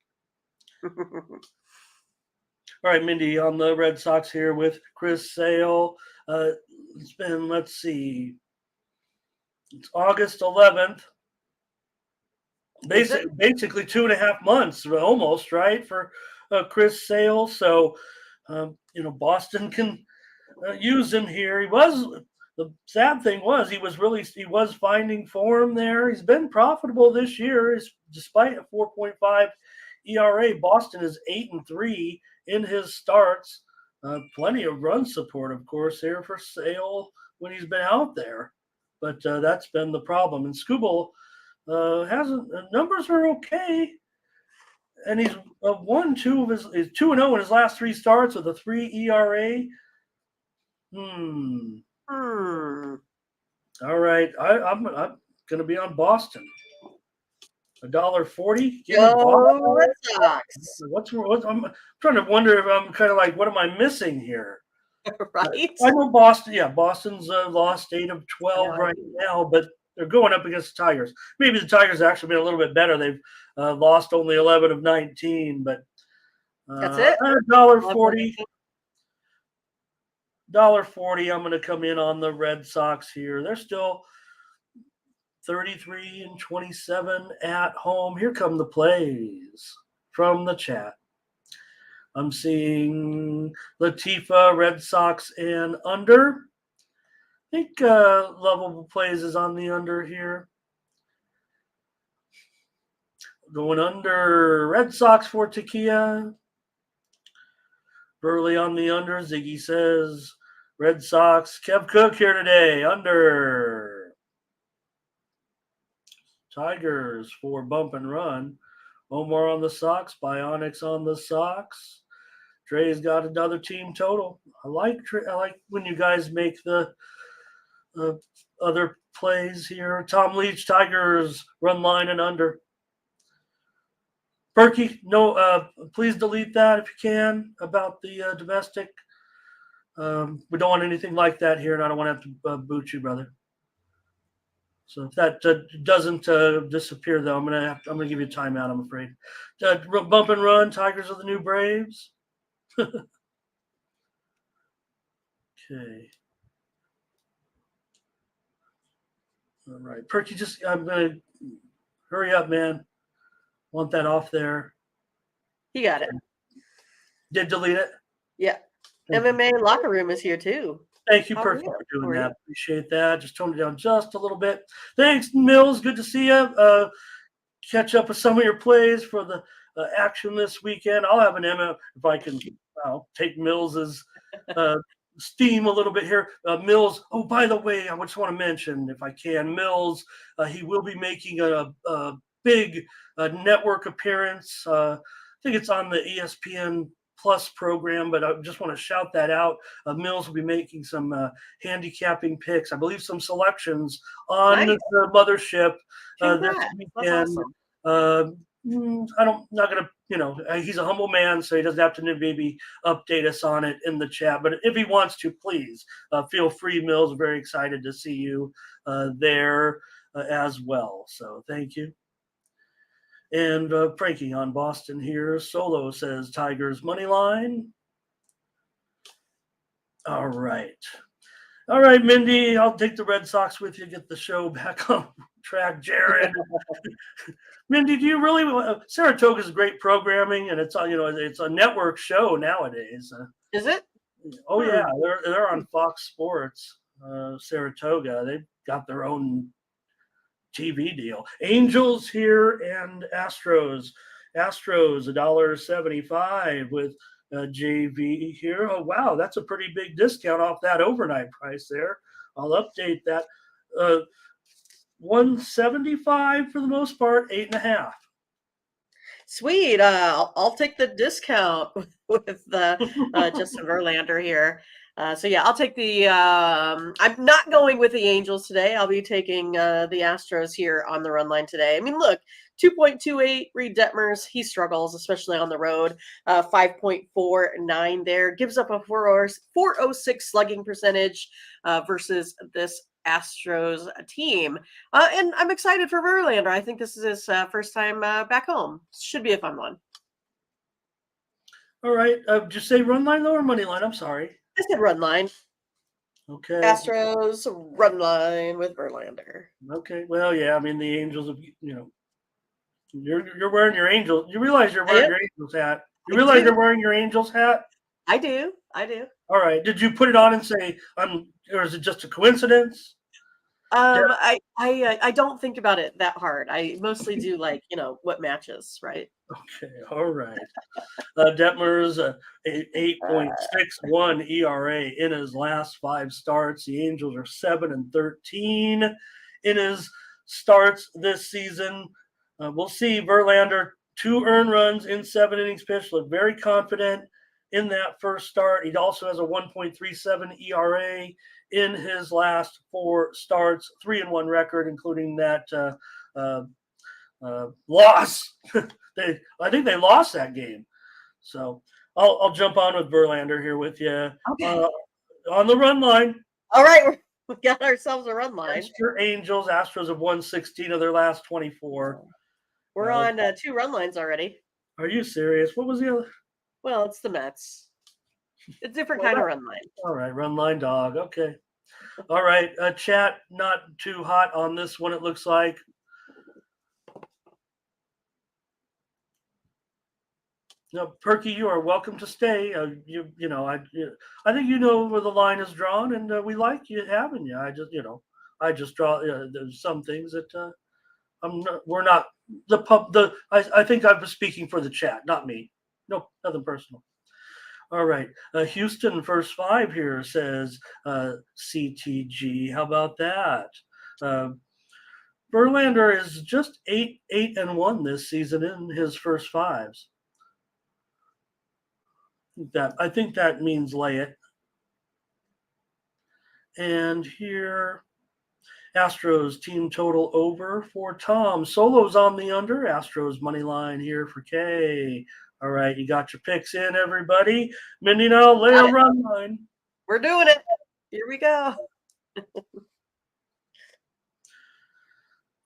All right, Mindy, on the Red Sox here with Chris Sale. It's been, let's see, it's August 11th. Basically 2.5 months, almost, right, for Chris Sale. So, Boston can use him here. The sad thing was he was finding form there. He's been profitable this year, despite a 4.5 ERA. Boston is 8-3 in his starts. Plenty of run support, of course, here for Sale when he's been out there. But that's been the problem. And Skubal numbers are okay. And he's won 2 of his 2-0 in his last 3 starts with a 3 ERA. All right, I'm going to be on Boston. $1.40. Go Red Sox. I'm trying to wonder if I'm kind of like, what am I missing here? Right. I know Boston. Yeah, Boston's lost 8 of 12 right now, but they're going up against the Tigers. Maybe the Tigers have actually been a little bit better. They've lost only 11 of 19, but that's it. $1.40. $1.40. I'm going to come in on the Red Sox here. They're still 33-27 at home. Here come the plays from the chat. I'm seeing Latifa, Red Sox, and under. I think Lovable Plays is on the under here. Going under Red Sox for Takia. Burley on the under. Ziggy says Red Sox. Kev Cook here today. Under. Tigers for Bump and Run. Omar on the Sox. Bionics on the Sox. Dre's got another team total. I like when you guys make the other plays here. Tom Leach, Tigers, run line and under. Perky, no, please delete that if you can about the domestic. We don't want anything like that here, and I don't want to have to boot you, brother. So if that doesn't disappear, though, I'm gonna give you a timeout. I'm afraid. Bump and run. Tigers are the new Braves. Okay. All right, Perky. I'm gonna hurry up, man. Want that off there. You got it. Did delete it? Yeah. MMA Locker Room is here too. Thank you, Perky, for doing that. Appreciate that. Just toned it down just a little bit. Thanks, Mills. Good to see you. Catch up with some of your plays for the action this weekend. I'll have an ML if I can take Mills's steam a little bit here. Mills. Oh, by the way, I just want to mention, if I can, Mills. He will be making a big network appearance. I think it's on the ESPN Plus program, but I just want to shout that out. Mills will be making some handicapping picks. I believe some selections on the mothership this weekend. Awesome. I'm not going to, he's a humble man, so he doesn't have to maybe update us on it in the chat. But if he wants to, please feel free, Mills. Very excited to see you there as well. So thank you. And Frankie on Boston here. Solo says Tigers money line. All right, Mindy. I'll take the Red Sox with you. Get the show back on track, Jared. Mindy, do you really? Saratoga's great programming, and it's it's a network show nowadays. Is it? Oh yeah, they're on Fox Sports. Saratoga. They've got their own TV deal. Angels here and Astros. Astros $1.75 with JV here. Oh wow, that's a pretty big discount off that overnight price there. I'll update that. 175 for the most part, 8.5. Sweet. I'll take the discount with Justin Verlander here. So yeah, I'll take the. I'm not going with the Angels today. I'll be taking the Astros here on the run line today. I mean, look, 2.28 Reed Detmers. He struggles, especially on the road. 5.49 there gives up a 406 slugging percentage versus this Astros team. And I'm excited for Verlander. I think this is his first time back home. Should be a fun one. All right. Just say run line though or money line? I'm sorry. I said run line. Okay. Astros run line with Verlander. Okay. Well, yeah. I mean, the Angels have, you're wearing your Angel. You realize you're wearing your Angels hat. You realize you're wearing your Angels hat? I do. All right. Did you put it on and say, or is it just a coincidence? I don't think about it that hard. I mostly do what matches, right? Okay, all right. Detmer's 8.61 ERA in his last 5 starts. The Angels are 7-13 in his starts this season. We'll see. Verlander 2 earned runs in 7 innings pitched. Looked very confident in that first start. He also has a 1.37 ERA in his last 4 starts, 3-1 record, including that loss. I think they lost that game. So I'll jump on with Verlander here with you. Okay. On the run line. All right, we got ourselves a run line. Your Angels. Astros have won 16 of their last 24. We're on 2 run lines already. Are you serious? What was the other? Well, it's the Mets. It's a different kind of run line. All right, run line dog. Okay. All right, chat not too hot on this one, it looks like. No, Perky, you are welcome to stay. I think you know where the line is drawn, and we like you having you. I just draw. There's some things that we're not the pub. I think I was speaking for the chat, not me. No, nothing personal. All right, Houston first 5 here says CTG. How about that? Verlander is just 8-1 this season in his first 5s. I think that means lay it. And here, Astros team total over for Tom. Solo's on the under. Astros money line here for K. All right, you got your picks in, everybody. Mindy, now lay a run line. We're doing it. Here we go.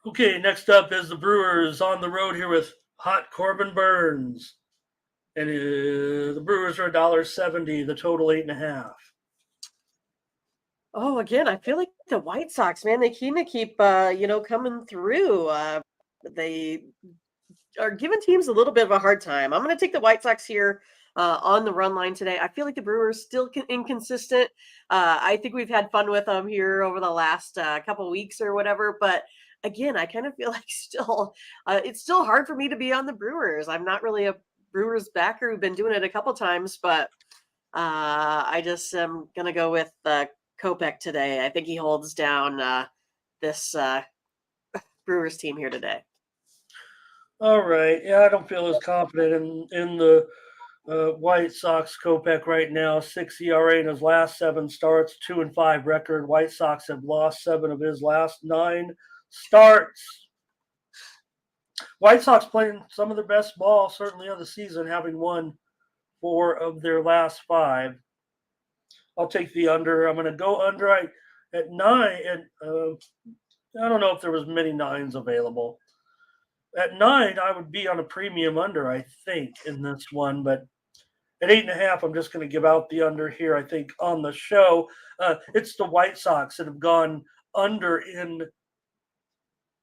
Okay, next up is the Brewers on the road here with hot Corbin Burns. And the Brewers are $1.70, the total 8.5. Oh, again, I feel like the White Sox, man, they keep coming through. They are giving teams a little bit of a hard time. I'm going to take the White Sox here on the run line today. I feel like the Brewers still inconsistent. I think we've had fun with them here over the last couple weeks or whatever, but again, I kind of feel like it's still hard for me to be on the Brewers. I'm not really a Brewers backer. We've been doing it a couple times, but I just am going to go with Kopech today. I think he holds down this Brewers team here today. All right. Yeah, I don't feel as confident in the White Sox. Kopech right now, 6 ERA in his last 7 starts, 2-5 record. White Sox have lost 7 of his last 9 starts. White Sox playing some of their best ball, certainly of the season, having won 4 of their last 5. I'll take the under. I'm going to go under at 9. And I don't know if there was many 9s available. At 9, I would be on a premium under, I think, in this one. But at 8.5, I'm just going to give out the under here, I think, on the show. It's the White Sox that have gone under in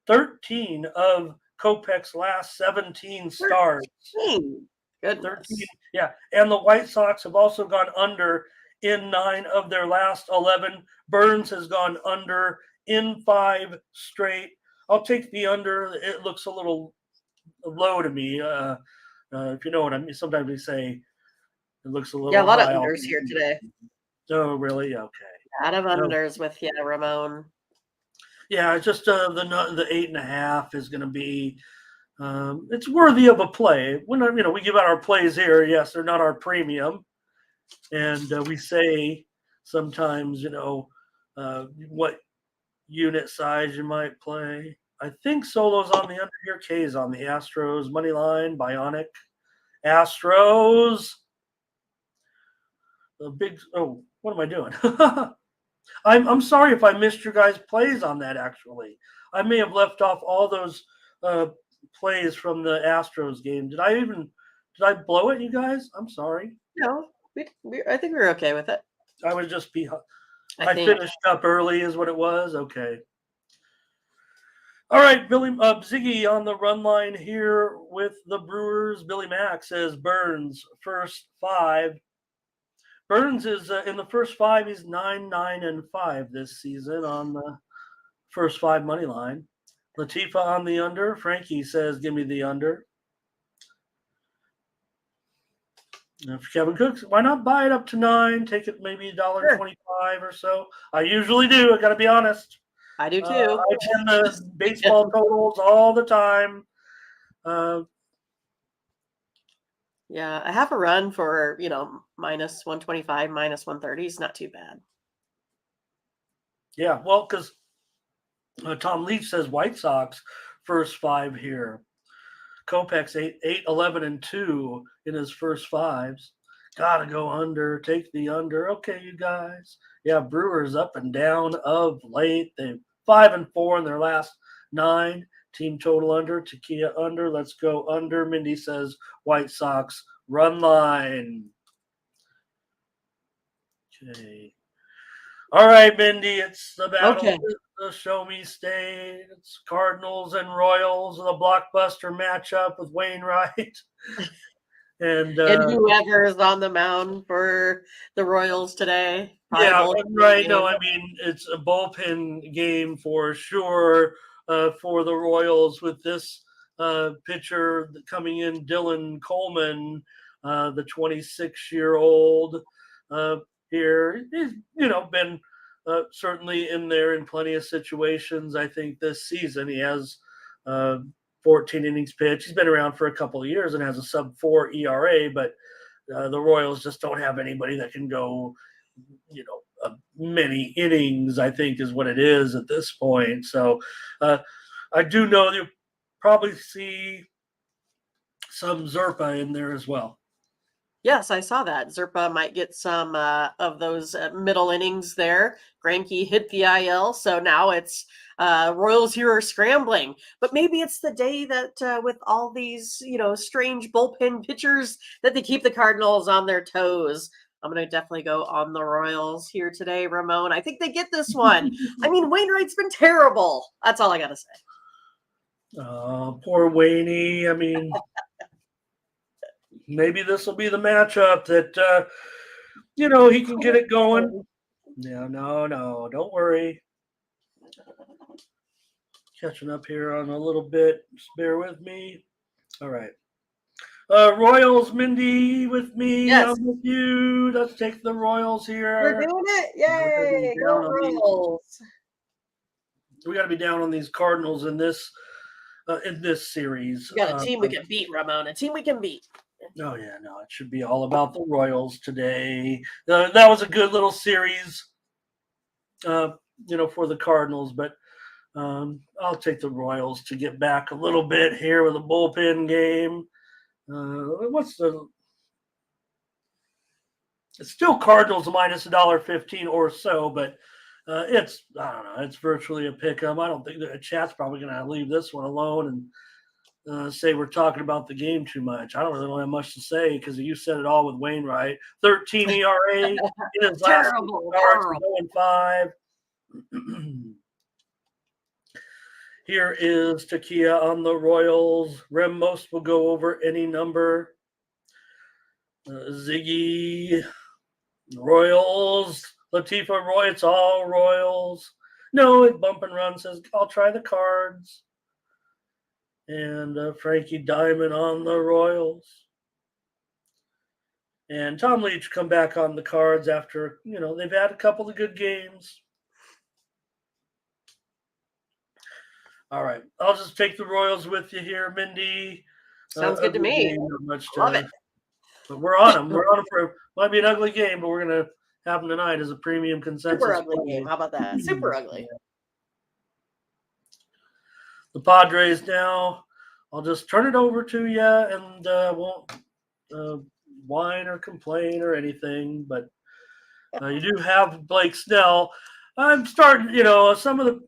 13 of Kopech's last 17 starts. 13. Goodness. 13, yeah. And the White Sox have also gone under in 9 of their last 11. Burns has gone under in 5 straight. I'll take the under. It looks a little low to me. If you know what I mean. Sometimes we say it looks a little a lot high. of unders here today. Oh, really? Okay. A lot of unders with Ramon. Yeah, just the 8.5 is going to be. It's worthy of a play. When we give out our plays here, yes, they're not our premium, and we say sometimes, what unit size you might play. I think Solo's on the under here. K's on the Astros money line. Bionic Astros. The big. Oh, what am I doing? I'm sorry if I missed your guys' plays on that. Actually, I may have left off all those plays from the Astros game. Did I blow it, you guys? I'm sorry. No, I think we were okay with it. I was just I finished up early, is what it was. Okay. All right, Ziggy on the run line here with the Brewers. Billy Mack says Burns first 5. Burns is in the first 5. He's 9-9-5 this season on the first 5 money line. Latifa on the under. Frankie says, "Give me the under." If Kevin Cooks, why not buy it up to 9? Take it maybe $1.25 or so. I usually do. I got to be honest. I do too. I tend the baseball totals all the time. Yeah, I have a run for, minus 125, minus 130 is not too bad. Yeah, well, because Tom Leach says White Sox first 5 here. Kopech's 8-11-2 in his first 5s. Gotta go under. Take the under. Okay, you guys. Yeah, Brewers up and down of late. They're 5-4 in their last 9. Team total under. Takia under. Let's go under. Mindy says White Sox run line. Okay. All right, Mindy. It's the battle. Okay. The show me state. It's Cardinals and Royals, the blockbuster matchup with Wainwright. And whoever's on the mound for the Royals today. Yeah, right. No, I mean, it's a bullpen game for sure for the Royals with this pitcher coming in, Dylan Coleman, the 26-year-old here. He's, been certainly in there in plenty of situations. I think this season he has 14 innings pitched. He's been around for a couple of years and has a sub-4 ERA, but the Royals just don't have anybody that can go, many innings, I think is what it is at this point. So I do know you'll probably see some Zerpa in there as well. Yes, I saw that. Zerpa might get some of those middle innings there. Greinke hit the IL, so now it's Royals here are scrambling. But maybe it's the day that with all these, strange bullpen pitchers that they keep the Cardinals on their toes. I'm going to definitely go on the Royals here today, Ramon. I think they get this one. I mean, Wainwright's been terrible. That's all I got to say. Poor Wainey. I mean... Maybe this will be the matchup that, he can get it going. No, don't worry. Catching up here on a little bit. Just bear with me. All right. Royals, Mindy, with me. Yes. I'm with you. Let's take the Royals here. We're doing it. Yay. Go Royals. We got to be down on these Cardinals in this series. We got a team we can beat, Ramon. A team we can beat. Oh, yeah, no, it should be all about the Royals today. That was a good little series, for the Cardinals, but I'll take the Royals to get back a little bit here with a bullpen game. It's still Cardinals minus $1.15 or so, but I don't know, it's virtually a pick 'em. I don't think the chat's probably going to leave this one alone and say we're talking about the game too much. I don't really have much to say because you said it all with Wainwright. 13 ERA in his last starts, 0-5. Here is Takia on the Royals. Rem most will go over any number. Ziggy, Royals. Latifa Roy, it's all Royals. No, it bump and run says, I'll try the Cards. And Frankie Diamond on the Royals. And Tom Leach come back on the Cards after, they've had a couple of good games. All right. I'll just take the Royals with you here, Mindy. Sounds good to me. Love it. But we're on them. We're on them for, might be an ugly game, but we're going to happen tonight as a premium consensus. Super ugly game. How about that? Super ugly. The Padres now. I'll just turn it over to you and won't whine or complain or anything. But you do have Blake Snell. I'm starting, some of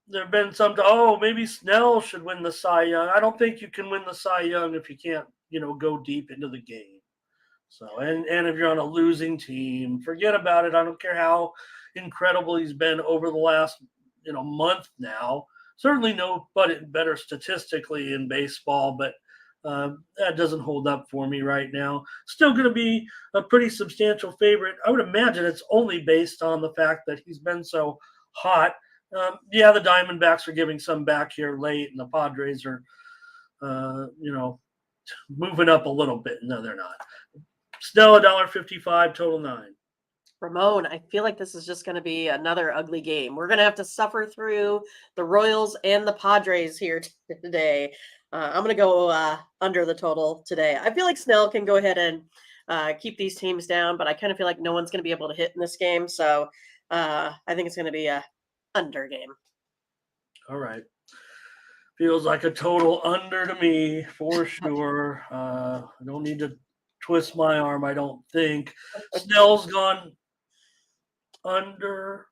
there have been some, maybe Snell should win the Cy Young. I don't think you can win the Cy Young if you can't, go deep into the game. So, and if you're on a losing team, forget about it. I don't care how incredible he's been over the last, month now. Certainly no better statistically in baseball, but that doesn't hold up for me right now. Still going to be a pretty substantial favorite. I would imagine it's only based on the fact that he's been so hot. The Diamondbacks are giving some back here late, and the Padres are, moving up a little bit. No, they're not. Snell $1.55, total 9. Ramon, I feel like this is just going to be another ugly game. We're going to have to suffer through the Royals and the Padres here today. I'm going to go under the total today. I feel like Snell can go ahead and keep these teams down, but I kind of feel like no one's going to be able to hit in this game. So I think it's going to be a under game. All right. Feels like a total under to me for sure. I don't need to twist my arm, I don't think. Snell's gone under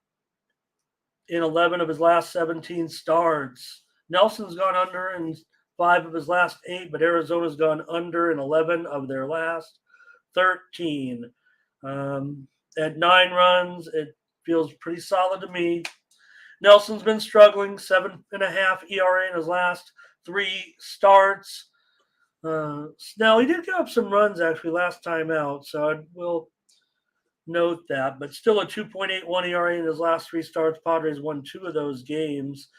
in 11 of his last 17 starts. Nelson's gone under in 5 of his last 8, but Arizona's gone under in 11 of their last 13. At 9 runs, it feels pretty solid to me. Nelson's been struggling, 7.5 ERA in his last 3 starts. Snell, he did give up some runs actually last time out, so I will note that, but still a 2.81 ERA in his last 3 starts. Padres won 2 of those games.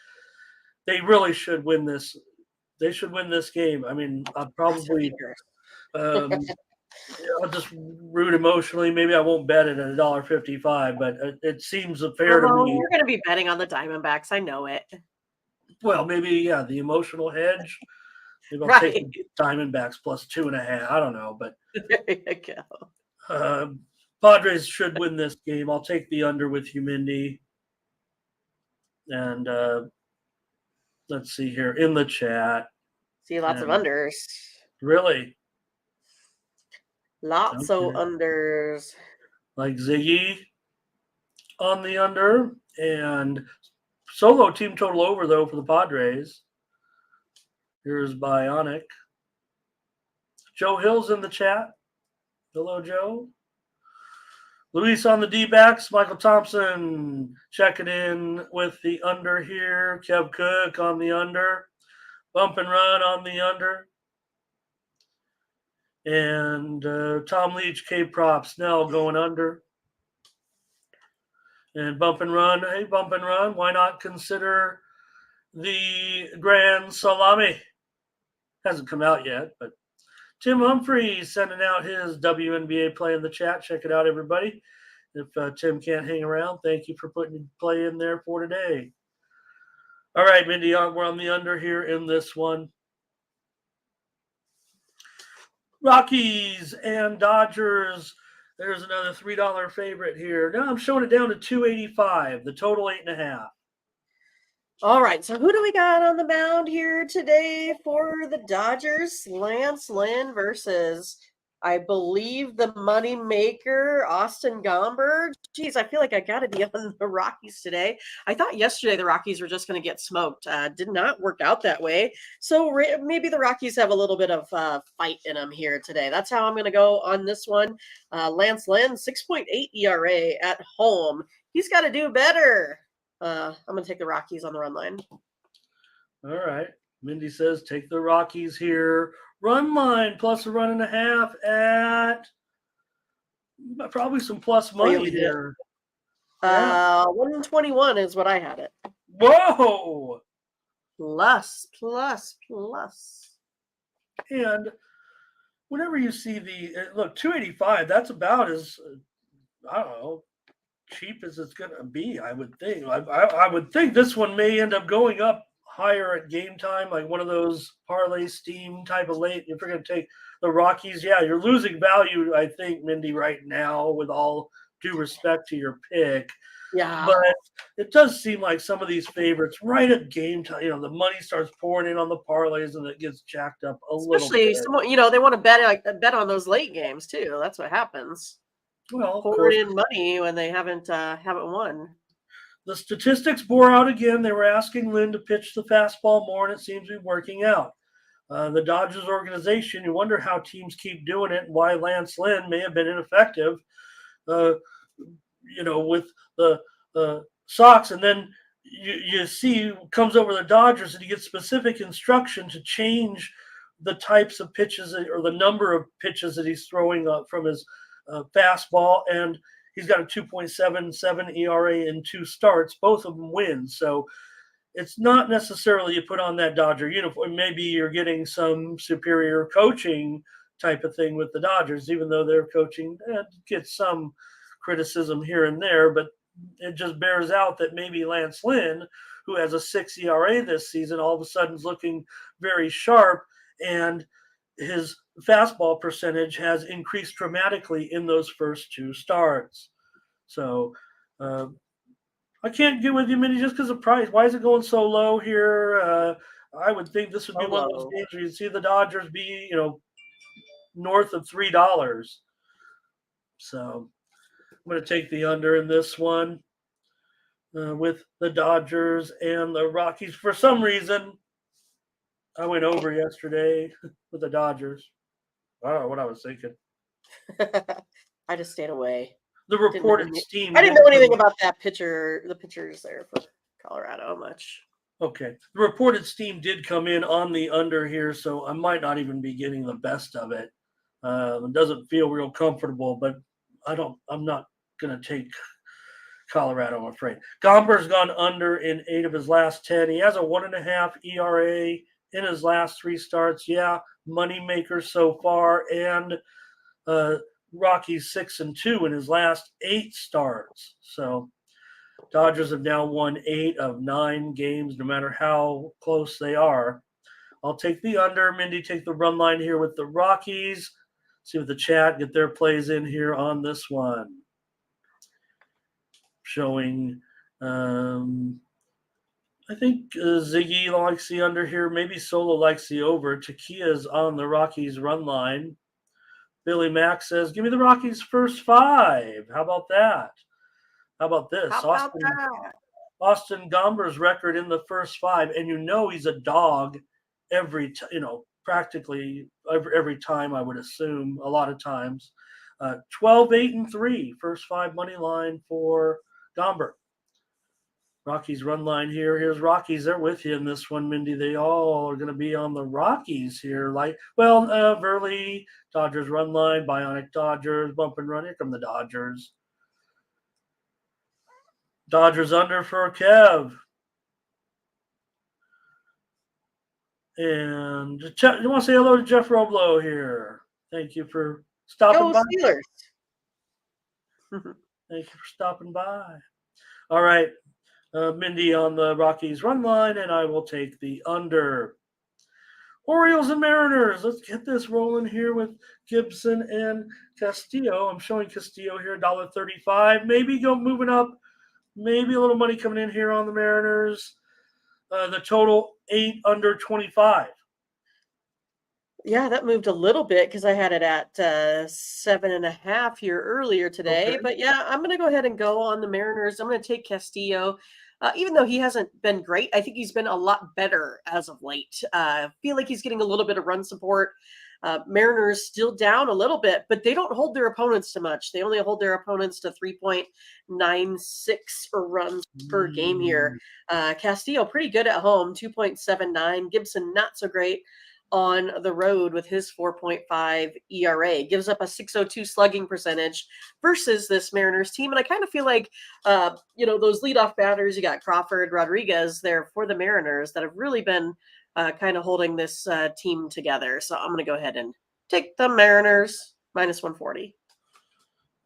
They really should win this. They should win this game. I mean, I'll probably I'll just root emotionally. Maybe I won't bet it at $1.55, but it seems fair to me. You're going to be betting on the Diamondbacks. I know it. Well, maybe, the emotional hedge. Maybe I'll take the Diamondbacks plus 2.5. I don't know, but there you go. Padres should win this game. I'll take the under with you, Mindy. And let's see here in the chat. See lots of unders. Really? Lots of unders. Like Ziggy on the under. And solo team total over, though, for the Padres. Here's Bionic. Joe Hill's in the chat. Hello, Joe. Luis on the D-backs. Michael Thompson checking in with the under here. Kev Cook on the under. Bump and Run on the under. And Tom Leach, K-Prop, Snell going under. And Bump and Run. Hey, Bump and Run. Why not consider the Grand Salami? Hasn't come out yet, but Tim Humphreys sending out his WNBA play in the chat. Check it out, everybody. If Tim can't hang around, thank you for putting play in there for today. All right, Mindy, we're on the under here in this one. Rockies and Dodgers. There's another $3 favorite here. Now I'm showing it down to $2.85. The total 8.5. All right, so who do we got on the mound here today for the Dodgers? Lance Lynn versus, I believe, the money maker, Austin Gomberg. Geez, I feel like I got to be on the Rockies today. I thought yesterday the Rockies were just going to get smoked. Did not work out that way. So maybe the Rockies have a little bit of fight in them here today. That's how I'm going to go on this one. Lance Lynn, 6.8 ERA at home. He's got to do better. I'm going to take the Rockies on the run line. All right. Mindy says take the Rockies here. Run line plus a 1.5 at probably some plus money here. 121 is what I had it. Whoa! Plus. And whenever you see look, 285, that's about as, I don't know, cheap as it's going to be, I would think. I would think this one may end up going up higher at game time, like one of those parlay steam type of late. If you're going to take the Rockies, you're losing value, I think, Mindy, right now with all due respect to your pick. Yeah. But it does seem like some of these favorites right at game time, the money starts pouring in on the parlays and it gets jacked up a little Especially bit. someone, they want to bet on those late games too. That's what happens. Well, of Pour course, in money when they haven't won. the statistics bore out again. They were asking Lynn to pitch the fastball more, and it seems to be working out. The Dodgers organization, you wonder how teams keep doing it and why Lance Lynn may have been ineffective, with the Sox. And then you see comes over the Dodgers and he gets specific instruction to change the types of pitches or the number of pitches that he's throwing from his fastball. And he's got a 2.77 ERA in 2 starts, both of them wins. So it's not necessarily you put on that Dodger uniform. Maybe you're getting some superior coaching type of thing with the Dodgers, even though their coaching gets some criticism here and there. But it just bears out that maybe Lance Lynn, who has a 6 ERA this season, all of a sudden is looking very sharp, and his fastball percentage has increased dramatically in those first 2 starts. So I can't get with you, Mindy, just because of price. Why is it going so low here? I would think this would be one of those games where you'd see the Dodgers be, north of $3. So I'm going to take the under in this one with the Dodgers and the Rockies. For some reason, I went over yesterday with the Dodgers. I don't know what I was thinking. I just stayed away. The reported steam. I didn't know anything about that pitcher, the pitchers there for Colorado much. Okay. The reported steam did come in on the under here, so I might not even be getting the best of it. It doesn't feel real comfortable, but I'm not going to take Colorado, I'm afraid. Gomber's gone under in 8 of his last 10. He has a 1.5 ERA in his last 3 starts. Yeah, money maker so far, and Rockies 6-2 in his last 8 starts. So Dodgers have now won 8 of 9 games, no matter how close they are. I'll take the under. Mindy, take the run line here with the Rockies. See what the chat get their plays in here on this one. Showing, I think Ziggy likes the under here. Maybe Solo likes the over. Takia's on the Rockies run line. Billy Mack says, give me the Rockies first 5. How about that? How about this? Austin Gomber's record in the first 5, and he's a dog every practically every time, I would assume, a lot of times. 12-8-3, first 5 money line for Gomber. Rockies run line here. Here's Rockies. They're with you in this one, Mindy. They all are going to be on the Rockies here. Verley, Dodgers run line, Bionic Dodgers, bump and run. Here come the Dodgers. Dodgers under for Kev. And you want to say hello to Jeff Roblo here. Thank you for stopping by. Steelers. Thank you for stopping by. All right. Mindy on the Rockies run line, and I will take the under. Orioles and Mariners. Let's get this rolling here with Gibson and Castillo. I'm showing Castillo here, $1.35. Maybe go moving up. Maybe a little money coming in here on the Mariners. The total 8 under 25. Yeah, that moved a little bit because I had it at 7.5 here earlier today. Okay. But yeah, I'm going to go ahead and go on the Mariners. I'm going to take Castillo. Even though he hasn't been great, I think he's been a lot better as of late. I feel like he's getting a little bit of run support. Mariners still down a little bit, but they don't hold their opponents to much. They only hold their opponents to 3.96 runs per game here. Castillo pretty good at home, 2.79. Gibson not so great on the road with his 4.5 ERA. Gives up a 602 slugging percentage versus this Mariners team. And I kind of feel like, those leadoff batters, you got Crawford, Rodriguez there for the Mariners that have really been kind of holding this team together. So I'm going to go ahead and take the Mariners minus 140.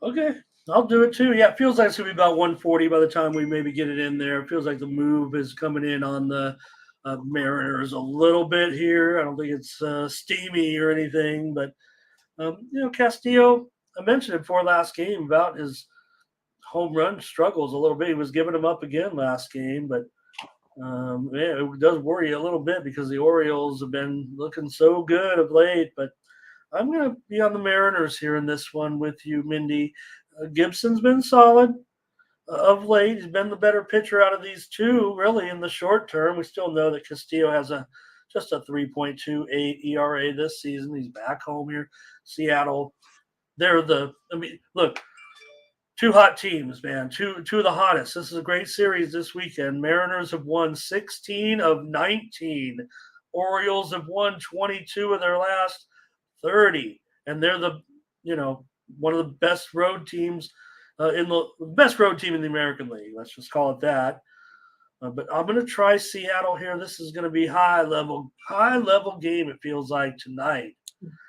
Okay. I'll do it too. Yeah, it feels like it's going to be about 140 by the time we maybe get it in there. It feels like the move is coming in on the Mariners a little bit here. I don't think it's steamy or anything, but Castillo, I mentioned it before last game about his home run struggles a little bit. He was giving them up again last game, but it does worry you a little bit because the Orioles have been looking so good of late. But I'm going to be on the Mariners here in this one with you, Mindy. Gibson's been solid of late. He's been the better pitcher out of these two, really, in the short term. We still know that Castillo has just a 3.28 ERA this season. He's back home here. Seattle, look, two hot teams, man. Two of the hottest. This is a great series this weekend. Mariners have won 16 of 19. Orioles have won 22 of their last 30. And they're one of the best road teams best road team in the American League. Let's just call it that. But I'm going to try Seattle here. This is going to be high level game. It feels like tonight.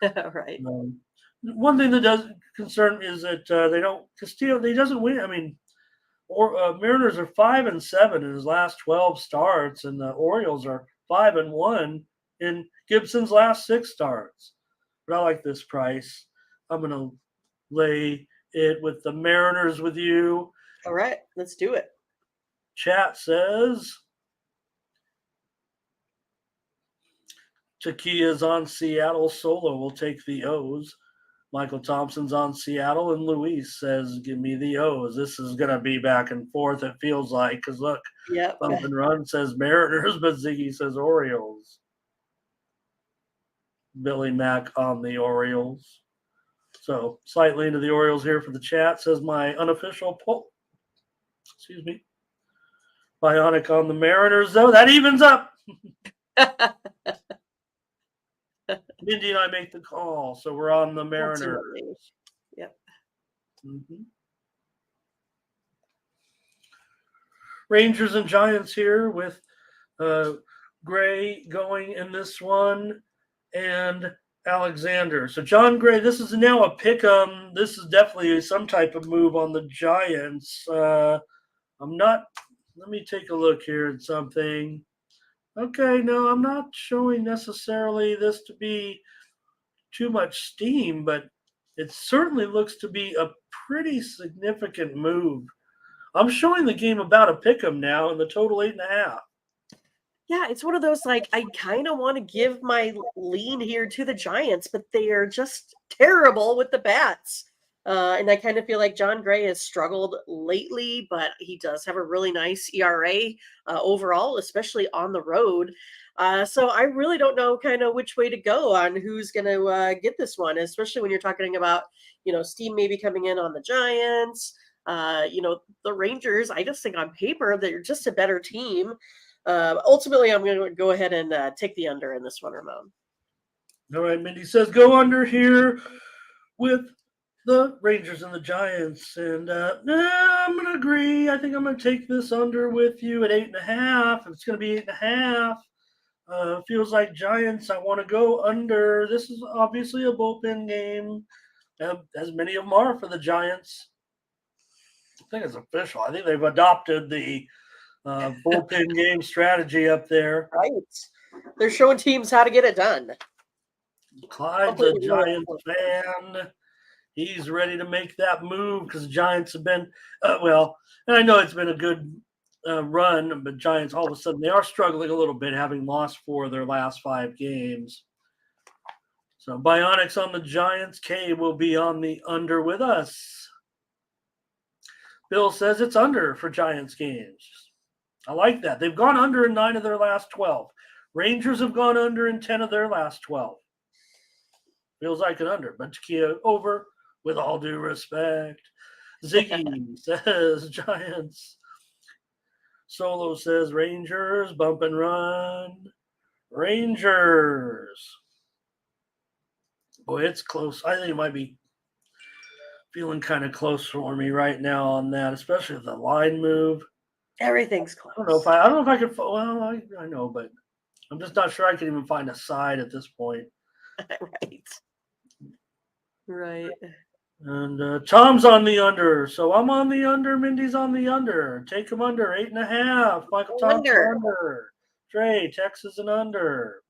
Right. One thing that does concern is that Castillo. He doesn't win. I mean, Mariners are 5-7 in his last 12 starts, and the Orioles are 5-1 in Gibson's last 6 starts. But I like this price. I'm going to lay it with the Mariners with you. All right, let's do it. Chat says Takia's on Seattle. Solo will take the O's. Michael Thompson's on Seattle, and Luis says, give me the O's. This is going to be back and forth, it feels like, because look, yep. Bump and Run says Mariners, but Ziggy says Orioles. Billy Mack on the Orioles. So slightly into the Orioles here for the chat, says my unofficial poll. Excuse me. Bionic on the Mariners, though. That evens up. Mindy and I make the call, so we're on the Mariners. Yep. Mm-hmm. Rangers and Giants here with Gray going in this one and Alexander. So John Gray, this is now a pick-em. This is definitely some type of move on the Giants. Let me take a look here at something. Okay, no, I'm not showing necessarily this to be too much steam, but it certainly looks to be a pretty significant move. I'm showing the game about a pick'em now, and the total 8.5. Yeah, it's one of those, like, I kind of want to give my lean here to the Giants, but they are just terrible with the bats. And I kind of feel like John Gray has struggled lately, but he does have a really nice ERA overall, especially on the road. So I really don't know kind of which way to go on who's going to get this one, especially when you're talking about, steam maybe coming in on the Giants. The Rangers, I just think on paper, they're just a better team. Ultimately, I'm going to go ahead and take the under in this one, Ramon. All right, Mindy says go under here with the Rangers and the Giants. And I'm going to agree. I think I'm going to take this under with you at 8.5. It's going to be 8.5. Feels like Giants. I want to go under. This is obviously a bullpen game, as many of them are for the Giants. I think it's official. I think they've adopted the bullpen game strategy up there. Right. They're showing teams how to get it done. Clyde's a Giants fan. He's ready to make that move because the Giants have been, and I know it's been a good run, but Giants all of a sudden, they are struggling a little bit, having lost 4 of their last 5 games. So Bionics on the Giants. Kay will be on the under with us. Bill says it's under for Giants games. I like that. They've gone under in 9 of their last 12. Rangers have gone under in 10 of their last 12. Feels like an under, but Takia over with all due respect. Ziggy says Giants. Solo says Rangers. Bump and Run. Rangers. Boy, it's close. I think it might be feeling kind of close for me right now on that, especially if the line move. Everything's close. I don't know if I could. Well, I know, but I'm just not sure I can even find a side at this point. Right. And Tom's on the under, so I'm on the under. Mindy's on the under. Take him under 8.5. Michael Thompson under. Trey, Texas and under.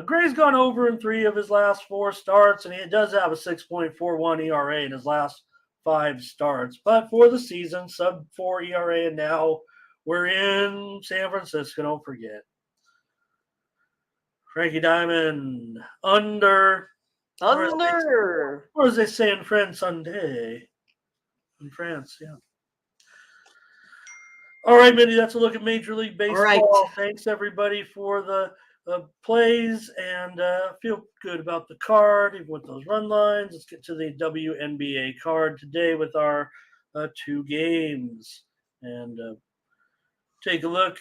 Gray's gone over in 3 of his last 4 starts, and he does have a 6.41 ERA in his last 5 starts. But for the season, sub-4 ERA, and now we're in San Francisco. Don't forget. Frankie Diamond, under. Under. What does they say in France, Sunday? In France, yeah. All right, Mindy, that's a look at Major League Baseball. Right. Thanks, everybody, for the plays, and feel good about the card, even with those run lines. Let's get to the WNBA card today with our 2 games. And take a look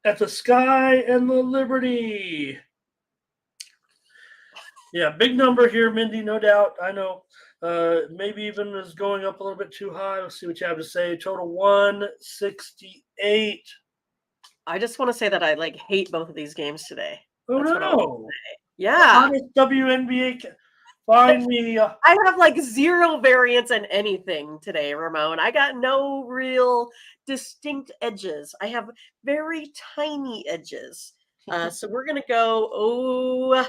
at the Sky and the Liberty. Yeah, big number here, Mindy, no doubt. I know. Maybe even is going up a little bit too high. Let's see what you have to say. Total 168. I just want to say that I hate both of these games today. Oh, That's what I want no. to say. Yeah. WNBA. Find me. I have zero variance in anything today, Ramon. I got no real distinct edges. I have very tiny edges. So we're going to go,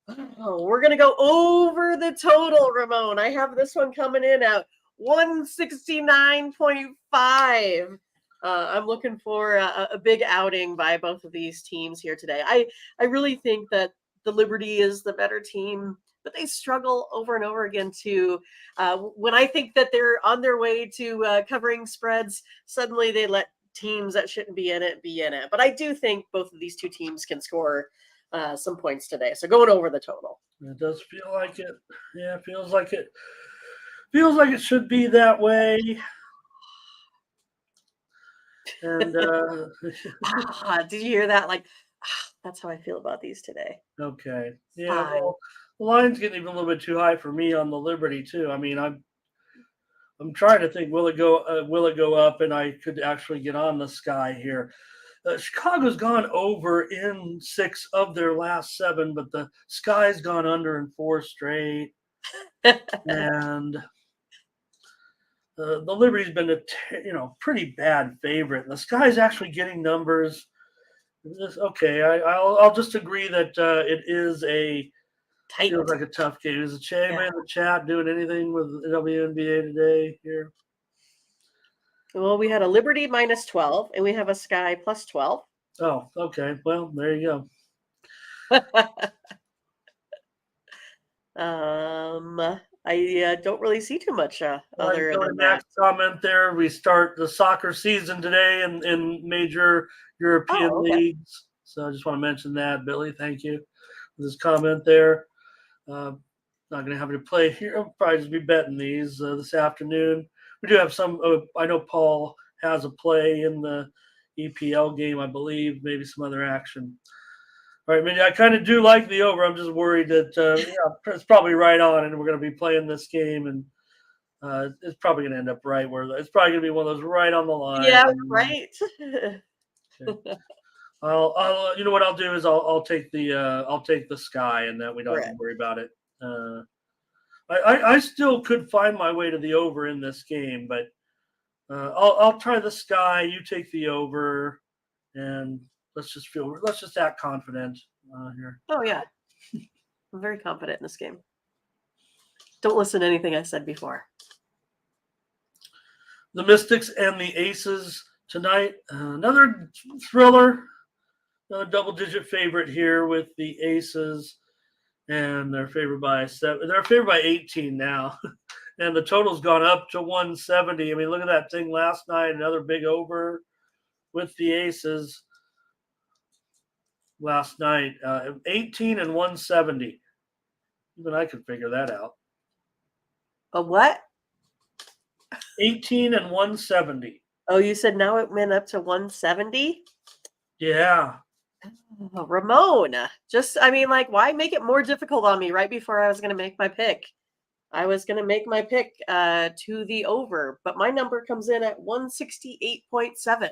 we're going to go over the total, Ramon. I have this one coming in at 169.5. I'm looking for a big outing by both of these teams here today. I really think that the Liberty is the better team, but they struggle over and over again too. When I think that they're on their way to covering spreads, suddenly they let teams that shouldn't be in it be in it. But I do think both of these two teams can score some points today. So going over the total. It does feel like it. Yeah, it feels like it. Feels like it should be that way. And did you hear that? That's how I feel about these today. Okay. Yeah. Well, the line's getting even a little bit too high for me on the Liberty too. I mean, I'm trying to think, will it go up, and I could actually get on the Sky here. Chicago's gone over in 6 of their last 7, but the Sky's gone under in 4 straight. And the Liberty's been a pretty bad favorite. And the Sky's actually getting numbers. Okay, I'll just agree that it is feels like a tough game. Is anybody in the chat doing anything with the WNBA today here? Well, we had a Liberty minus 12, and we have a Sky plus 12. Oh, okay. Well, there you go. I don't really see too much other than that. Comment there. We start the soccer season today in major European leagues. So I just want to mention that, Billy. Thank you for this comment there. Not going to have to play here. I'll probably just be betting these this afternoon. We do have some. I know Paul has a play in the EPL game, I believe. Maybe some other action. All right, Mindy, I kind of do like the over. I'm just worried that it's probably right on, and we're going to be playing this game, and it's probably going to end up right where it's probably going to be one of those right on the line. Yeah, right. Okay. I'll you know what I'll do is I'll take the Sky, and that we don't have to worry about it. I still could find my way to the over in this game, but I'll try the Sky. You take the over, and let's just act confident here. Oh yeah, I'm very confident in this game. Don't listen to anything I said before. The Mystics and the Aces tonight. Another thriller. Another double-digit favorite here with the Aces, and they're favored by 7. They're favored by 18 now, and the total's gone up to 170. I mean, look at that thing last night. Another big over with the Aces last night. 18 and 170. Even I could figure that out. A what? 18 and 170. Oh, you said now it went up to 170? Yeah. Oh, Ramon, why make it more difficult on me right before I was going to make my pick? I was going to make my pick to the over, but my number comes in at 168.7.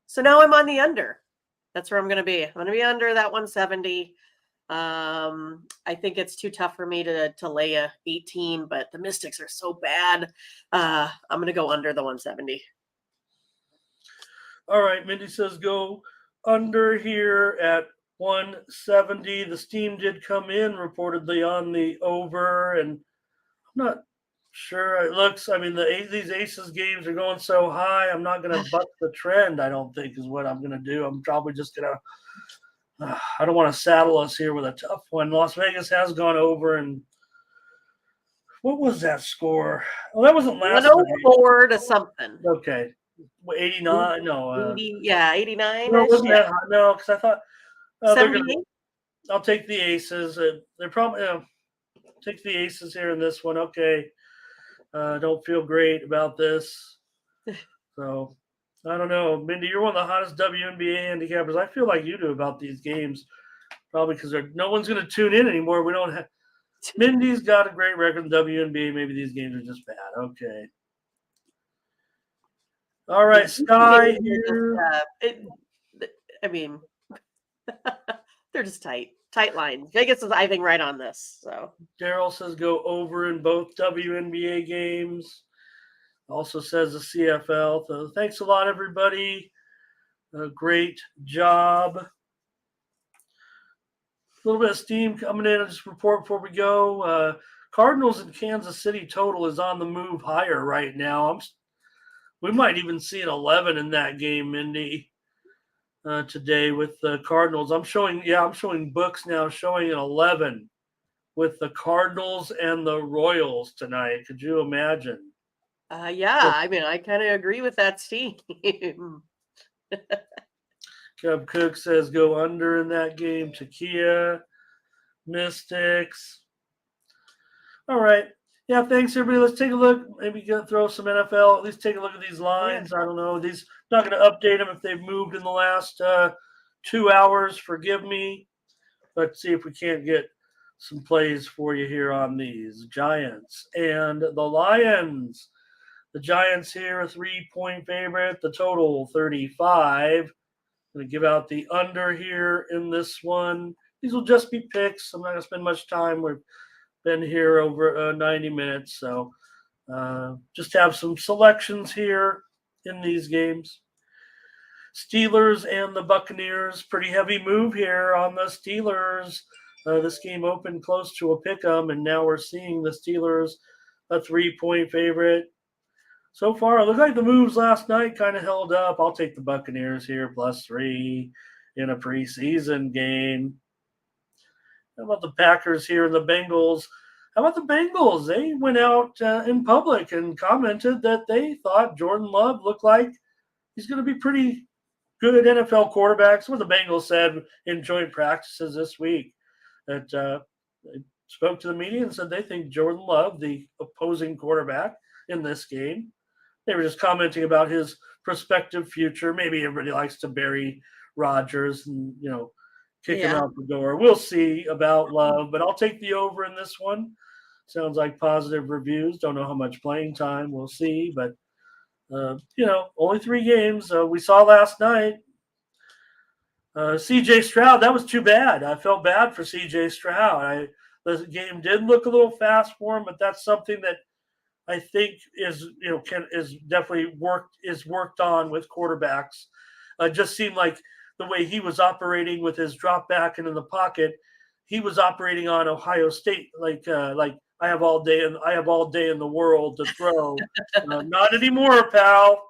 So now I'm on the under. That's where I'm going to be. I'm going to be under that 170. I think it's too tough for me to lay a 18, but the Mystics are so bad. I'm going to go under the 170. All right, Mindy says go under here at 170. The steam did come in reportedly on the over, and not sure. It looks. I mean, these Aces games are going so high. I'm not going to buck the trend. I don't think is what I'm going to do. I'm probably just going to. I don't want to saddle us here with a tough one. Las Vegas has gone over, and what was that score? Well, that wasn't last night. 104 to something. Okay, 89. No, 80, yeah, 89. No, it wasn't that high. No, because I thought they're going to. I'll take the Aces. They're probably take the Aces here in this one. Okay, don't feel great about this. So I don't know, Mindy. You're one of the hottest WNBA handicappers. I feel like you do about these games, probably because no one's going to tune in anymore. We don't have. Mindy's got a great record in WNBA. Maybe these games are just bad. Okay. All right, Sky here. I mean, they're just tight lines. Vegas is, I think, right on this. So Daryl says go over in both WNBA games. Also says the CFL. So thanks a lot, everybody. Great job. A little bit of steam coming in. I'll just report before we go. Cardinals in Kansas City total is on the move higher right now. We might even see an 11 in that game, Mindy, today with the Cardinals. I'm showing books now showing an 11 with the Cardinals and the Royals tonight. Could you imagine? Yeah, I mean, I kind of agree with that, Steve. Cub Cook says go under in that game. Takia, Mystics. All right. Yeah, thanks, everybody. Let's take a look. Maybe throw some NFL. At least take a look at these lines. Yeah. I don't know. These not going to update them if they've moved in the last 2 hours. Forgive me. Let's see if we can't get some plays for you here on these. Giants and the Lions. The Giants here, a 3-point favorite. The total, 35. I'm going to give out the under here in this one. These will just be picks. I'm not going to spend much time. We've been here over 90 minutes. So just have some selections here in these games. Steelers and the Buccaneers. Pretty heavy move here on the Steelers. This game opened close to a pick-em, and now we're seeing the Steelers a 3-point favorite. So far, it looked like the moves last night kind of held up. I'll take the Buccaneers here, +3 in a preseason game. How about the Packers here and the Bengals? How about the Bengals? They went out in public and commented that they thought Jordan Love looked like he's going to be pretty good NFL quarterback. That's what the Bengals said in joint practices this week. That they spoke to the media and said they think Jordan Love, the opposing quarterback in this game, they were just commenting about his prospective future. Maybe everybody likes to bury Rodgers and, kick him out the door. We'll see about Love, but I'll take the over in this one. Sounds like positive reviews. Don't know how much playing time. We'll see, but, only 3 games. We saw last night. C.J. Stroud, that was too bad. I felt bad for C.J. Stroud. The game did look a little fast for him, but that's something that I think is definitely worked on with quarterbacks. Just seemed like the way he was operating with his drop back and in the pocket, he was operating on Ohio State like I have all day in the world to throw. Not anymore, pal.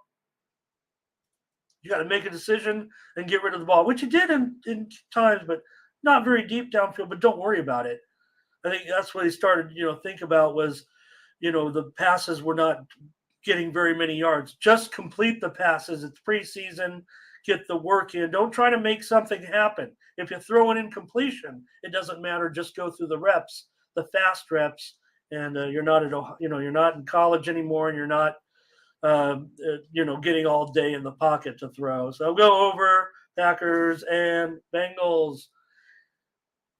You got to make a decision and get rid of the ball, which he did in times, but not very deep downfield. But don't worry about it. I think that's what he started, think about was, the passes were not getting very many yards. Just complete the passes. It's preseason. Get the work in. Don't try to make something happen. If you throw an incompletion, it doesn't matter. Just go through the reps, the fast reps, and you're not you're not in college anymore, and you're not getting all day in the pocket to throw. So I'll go over Packers and Bengals.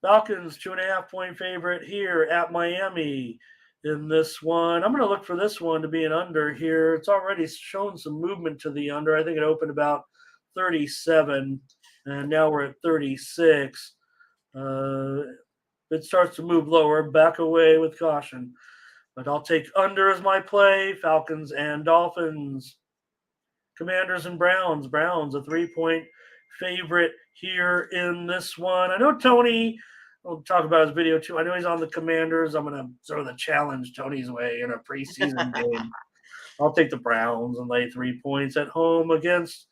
Falcons 2.5-point favorite here at Miami. In this one, I'm going to look for this one to be an under here. It's already shown some movement to the under. I think it opened about 37, and now we're at 36. It starts to move lower. Back away with caution. But I'll take under as my play. Falcons and Dolphins. Commanders and Browns. Browns, a 3-point favorite here in this one. I know Tony we'll talk about his video too. I know he's on the Commanders. I'm going to throw the challenge Tony's way in a preseason game. I'll take the Browns and lay 3 points at home against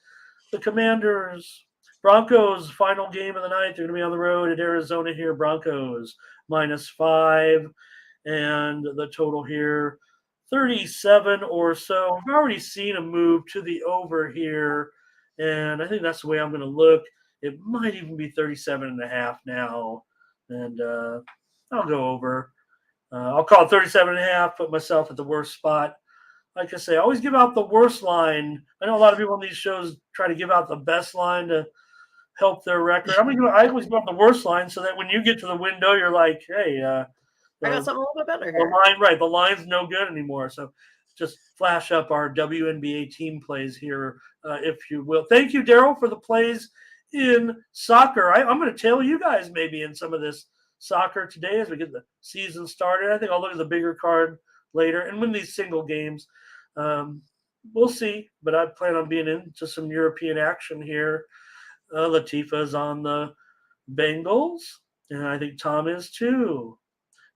the Commanders. Broncos, final game of the night. They're going to be on the road at Arizona here. Broncos -5. And the total here, 37 or so. I've already seen a move to the over here. And I think that's the way I'm going to look. It might even be 37.5 now. And I'll go over. I'll call it 37.5, put myself at the worst spot. Like I say, I always give out the worst line. I know a lot of people on these shows try to give out the best line to help their record. I always give out the worst line so that when you get to the window, you're like, hey, I got something a little bit better the here. line, right? The line's no good anymore. So just flash up our WNBA team plays here, if you will. Thank you, Daryl, for the plays in soccer. I'm going to tell you guys maybe in some of this soccer today as we get the season started. I think I'll look at the bigger card later and win these single games. We'll see, but I plan on being into some European action here. Latifah's on the Bengals, and I think Tom is too.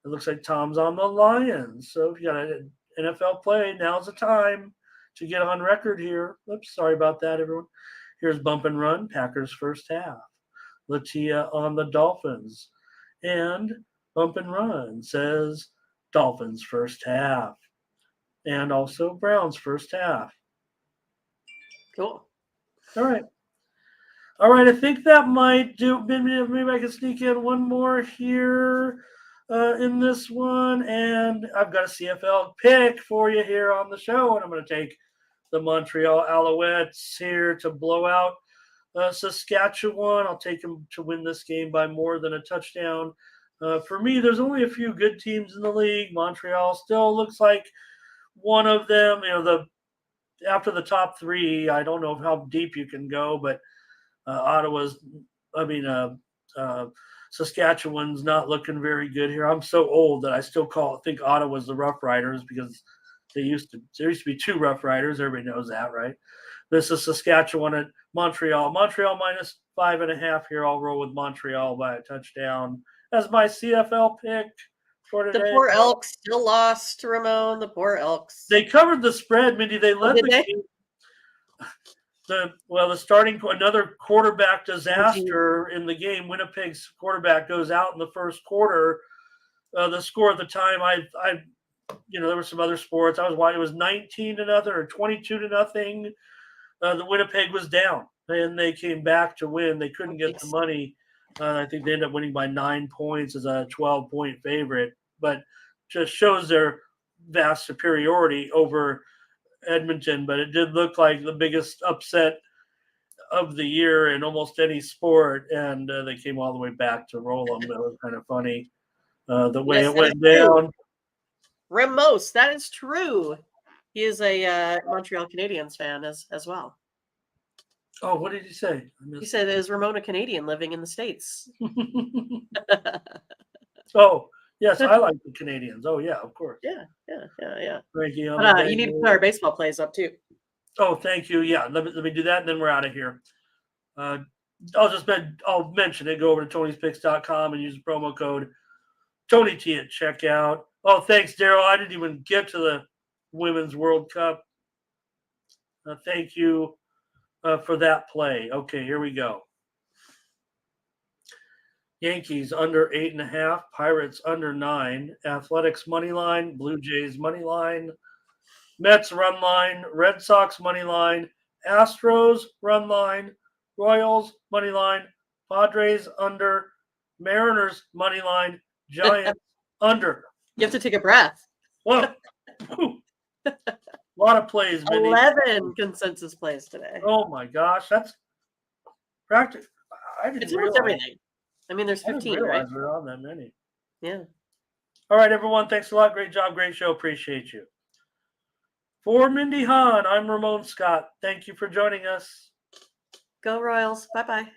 It looks like Tom's on the Lions. So if you got an NFL play, now's the time to get on record here. Oops, sorry about that, everyone. Here's Bump and Run, Packers first half. Latia on the Dolphins. And Bump and Run says Dolphins first half. And also Browns first half. Cool. All right. I think that might do. Maybe I can sneak in one more here in this one. And I've got a CFL pick for you here on the show. And I'm going to take the Montreal Alouettes here to blow out Saskatchewan. I'll take them to win this game by more than a touchdown. For me, there's only a few good teams in the league. Montreal still looks like one of them. After the top three, I don't know how deep you can go, but Saskatchewan's not looking very good here. I'm so old that I still think Ottawa's the Rough Riders because there used to be two Rough Riders. Everybody knows that, right? This is Saskatchewan at Montreal. Montreal -5.5 here. I'll roll with Montreal by a touchdown as my CFL pick for today. The poor Elks still lost, Ramon. The poor Elks. They covered the spread, Mindy. They led the game. Another quarterback disaster in the game. Winnipeg's quarterback goes out in the first quarter. The score at the time, there were some other sports. It was 19-0 or 22-0. The Winnipeg was down, and they came back to win. They couldn't get the money. I think they ended up winning by 9 points as a 12-point favorite, but just shows their vast superiority over Edmonton. But it did look like the biggest upset of the year in almost any sport, and they came all the way back to roll them. That was kind of funny the way it went down. Ramos, that is true. He is a Montreal Canadiens fan as well. Oh, what did he say? He said, "Is Ramon a Canadian living in the States?" Oh, yes, I like the Canadians. Oh, yeah, of course. Yeah. Frankie, you need to put our baseball plays up too. Oh, thank you. Yeah, let me do that, and then we're out of here. I'll mention it. Go over to Tony'sPicks.com and use the promo code TonyT at checkout. Oh, thanks, Daryl. I didn't even get to the Women's World Cup. Thank you for that play. Okay, here we go. Yankees under 8.5, Pirates under 9, Athletics money line, Blue Jays money line, Mets run line, Red Sox money line, Astros run line, Royals money line, Padres under, Mariners money line, Giants under. You have to take a breath. Whoa. A lot of plays, Mindy. 11 consensus plays today. Oh my gosh, that's practice. It's almost everything. I mean, there's 15, right? We're on that many. Yeah. All right, everyone. Thanks a lot. Great job. Great show. Appreciate you. For Mindy Hahne, I'm Ramon Scott. Thank you for joining us. Go Royals. Bye-bye.